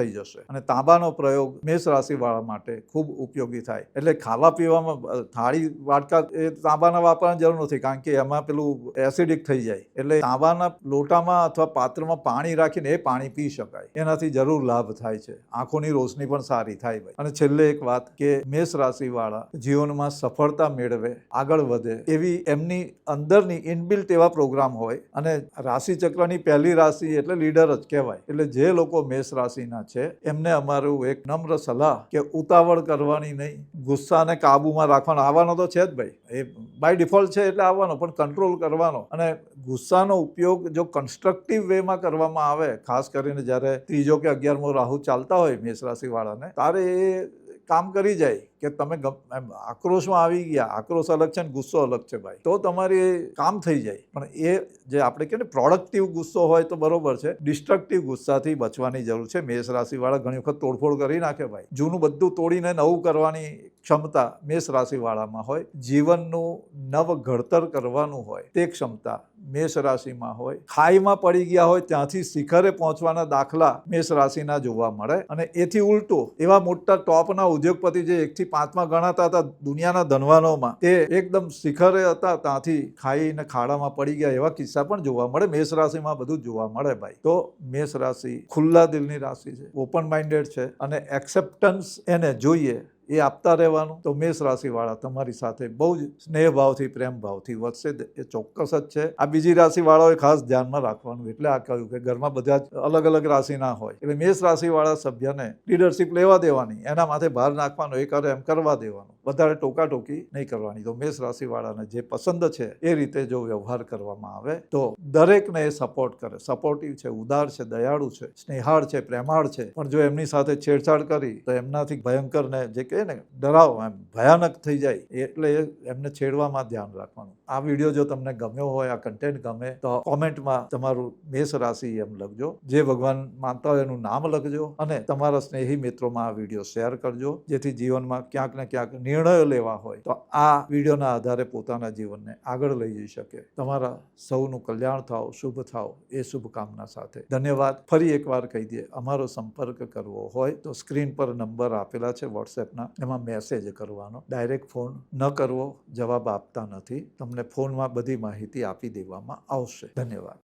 થઈ જશે. અને તાંબાનો પ્રયોગ મેષ રાશિ વાળા માટે ખૂબ ઉપયોગી થાય. એટલે ખાવા પીવામાં થાળી વાટકા એ તાંબાના વાપરવાની જરૂર નથી, કારણ કે એમાં પેલું એસિડિક થઈ જાય. એટલે તાંબાના લોટામાં અથવા પાત્રમાં પાણી રાખીને એ પાણી પી શકાય. એનાથી જરૂર લાભ થાય છે, આંખોની રોશની પણ સારી થાય ભાઈ. અને છેલ્લે એક વાત કે મેષ રાશિ વાળા જીવનમાં સફળતા મેળવે, આગળ વધે એવી એમની અંદરની ઇનબિલ્ટ એવા પ્રોગ્રામ હોય. અને રાશિ ચક્રની પહેલી રાશિ એટલે લીડર જ કહેવાય. એટલે જે લોકો મેષ રાશિના છે એમને અમારું એક નમ્ર સલાહ કે ઉતાવળ કરવાની નહીં, ગુસ્સાને કાબુમાં રાખવાનો. આવવાનો તો છે જ ભાઈ, એ બાય ડિફોલ્ટ છે એટલે આવવાનો, પણ કંટ્રોલ કરવાનો. અને ગુસ્સાનો ઉપયોગ જો કન્સ્ટ્રક્ટિવ વેમાં કરવામાં આવે, ખાસ કરીને જ્યારે 3જો કે 11મો રાહુ ચાલતા હોય મેષ રાશિ વાળાને, ત્યારે એ કામ કરી જાય કે તમે આક્રોશમાં આવી ગયા. આક્રોશ અલગ છે ને ગુસ્સો અલગ છે ભાઈ, તો તમારી કામ થઈ જાય. પણ એ જે આપણે કહે ને પ્રોડક્ટિવ ગુસ્સો હોય તો બરોબર છે, ડિસ્ટ્રક્ટિવ ગુસ્સાથી બચવાની જરૂર છે. મેષ રાશિ વાળા ઘણી વખત તોડફોડ કરી નાખે ભાઈ. જૂનું બધું તોડીને નવું કરવાની ક્ષમતા મેષ રાશિ વાળામાં હોય. જીવનનું નવ ઘડતર કરવાનું હોય તે ક્ષમતા મેષ રાશિમાં હોય. ખાઈમાં પડી ગયા હોય ત્યાંથી શિખરે પહોંચવાના દાખલા મેષ રાશિના જોવા મળે. અને એથી ઉલટું એવા મોટા ટોપના ઉદ્યોગપતિ જે 1 થી 5માં ગણાતા હતા દુનિયાના ધનવાનોમાં, તે એકદમ શિખરે હતા, ત્યાંથી ખાઈને ખાડામાં પડી ગયા એવા કિસ્સા પણ જોવા મળે. મેષ રાશિમાં બધું જોવા મળે ભાઈ. તો મેષ રાશિ ખુલ્લા દિલની રાશિ છે, ઓપન માઇન્ડેડ છે અને એક્સેપ્ટન્સ એને જોઈએ એ આપતા રહેવાનું. તો મેષ રાશિ વાળા તમારી સાથે બહુ જ સ્નેહ ભાવથી, પ્રેમ ભાવથી વધશે, એ ચોક્કસ જ છે. આ બીજી રાશિ વાળાઓએ ખાસ ધ્યાનમાં રાખવાનું. એટલે આ કહ્યું કે ઘરમાં બધા જ અલગ અલગ રાશિના હોય, એટલે મેષ રાશિ વાળા સભ્યને લીડરશિપ લેવા દેવાની, એના માથે ભાર નાખવાનો, એ કરે એમ કરવા દેવાનું, વધારે ટોકાટોકી નહીં કરવાની. તો મેષ રાશિ વાળાને જે પસંદ છે એ રીતે જો વ્યવહાર કરવામાં આવે તો દરેકને એ સપોર્ટ કરે. સપોર્ટિવ છે, ઉદાર છે, દયાળુ છે, સ્નેહાળ છે, પ્રેમાળ છે. પણ જો એમની સાથે છેડછાડ કરી તો એમનાથી ભયંકર ને જે ને ડરાવ એમ ભયાનક થઈ જાય, એટલે એમને છેડવામાં ધ્યાન રાખવાનું. આ વિડીયો જો તમને ગમ્યો હોય, આ કન્ટેન્ટ ગમે તો કોમેન્ટમાં તમારું મેષ રાશિ એમ લખજો. જે ભગવાન માનતા હોય એનું નામ લખજો અને તમારા સ્નેહી મિત્રોમાં આ વિડીયો શેર કરજો, જેથી જીવનમાં ક્યાંક ને ક્યાંક નિર્ણયો લેવા હોય તો આ વિડીયોના આધારે પોતાના જીવનને આગળ લઈ જઈ શકે. તમારા સૌનું કલ્યાણ થાવ, શુભ થાવ એ શુભકામના સાથે ધન્યવાદ. ફરી એકવાર કહી દઈએ, અમારો સંપર્ક કરવો હોય તો સ્ક્રીન પર નંબર આપેલા છે વોટ્સએપના, એમાં મેસેજ કરવાનો. ડાયરેક્ટ ફોન ન કરવો, જવાબ આપતા નથી. તમને ફોનમાં બધી માહિતી આપી દેવામાં આવશે. ધન્યવાદ.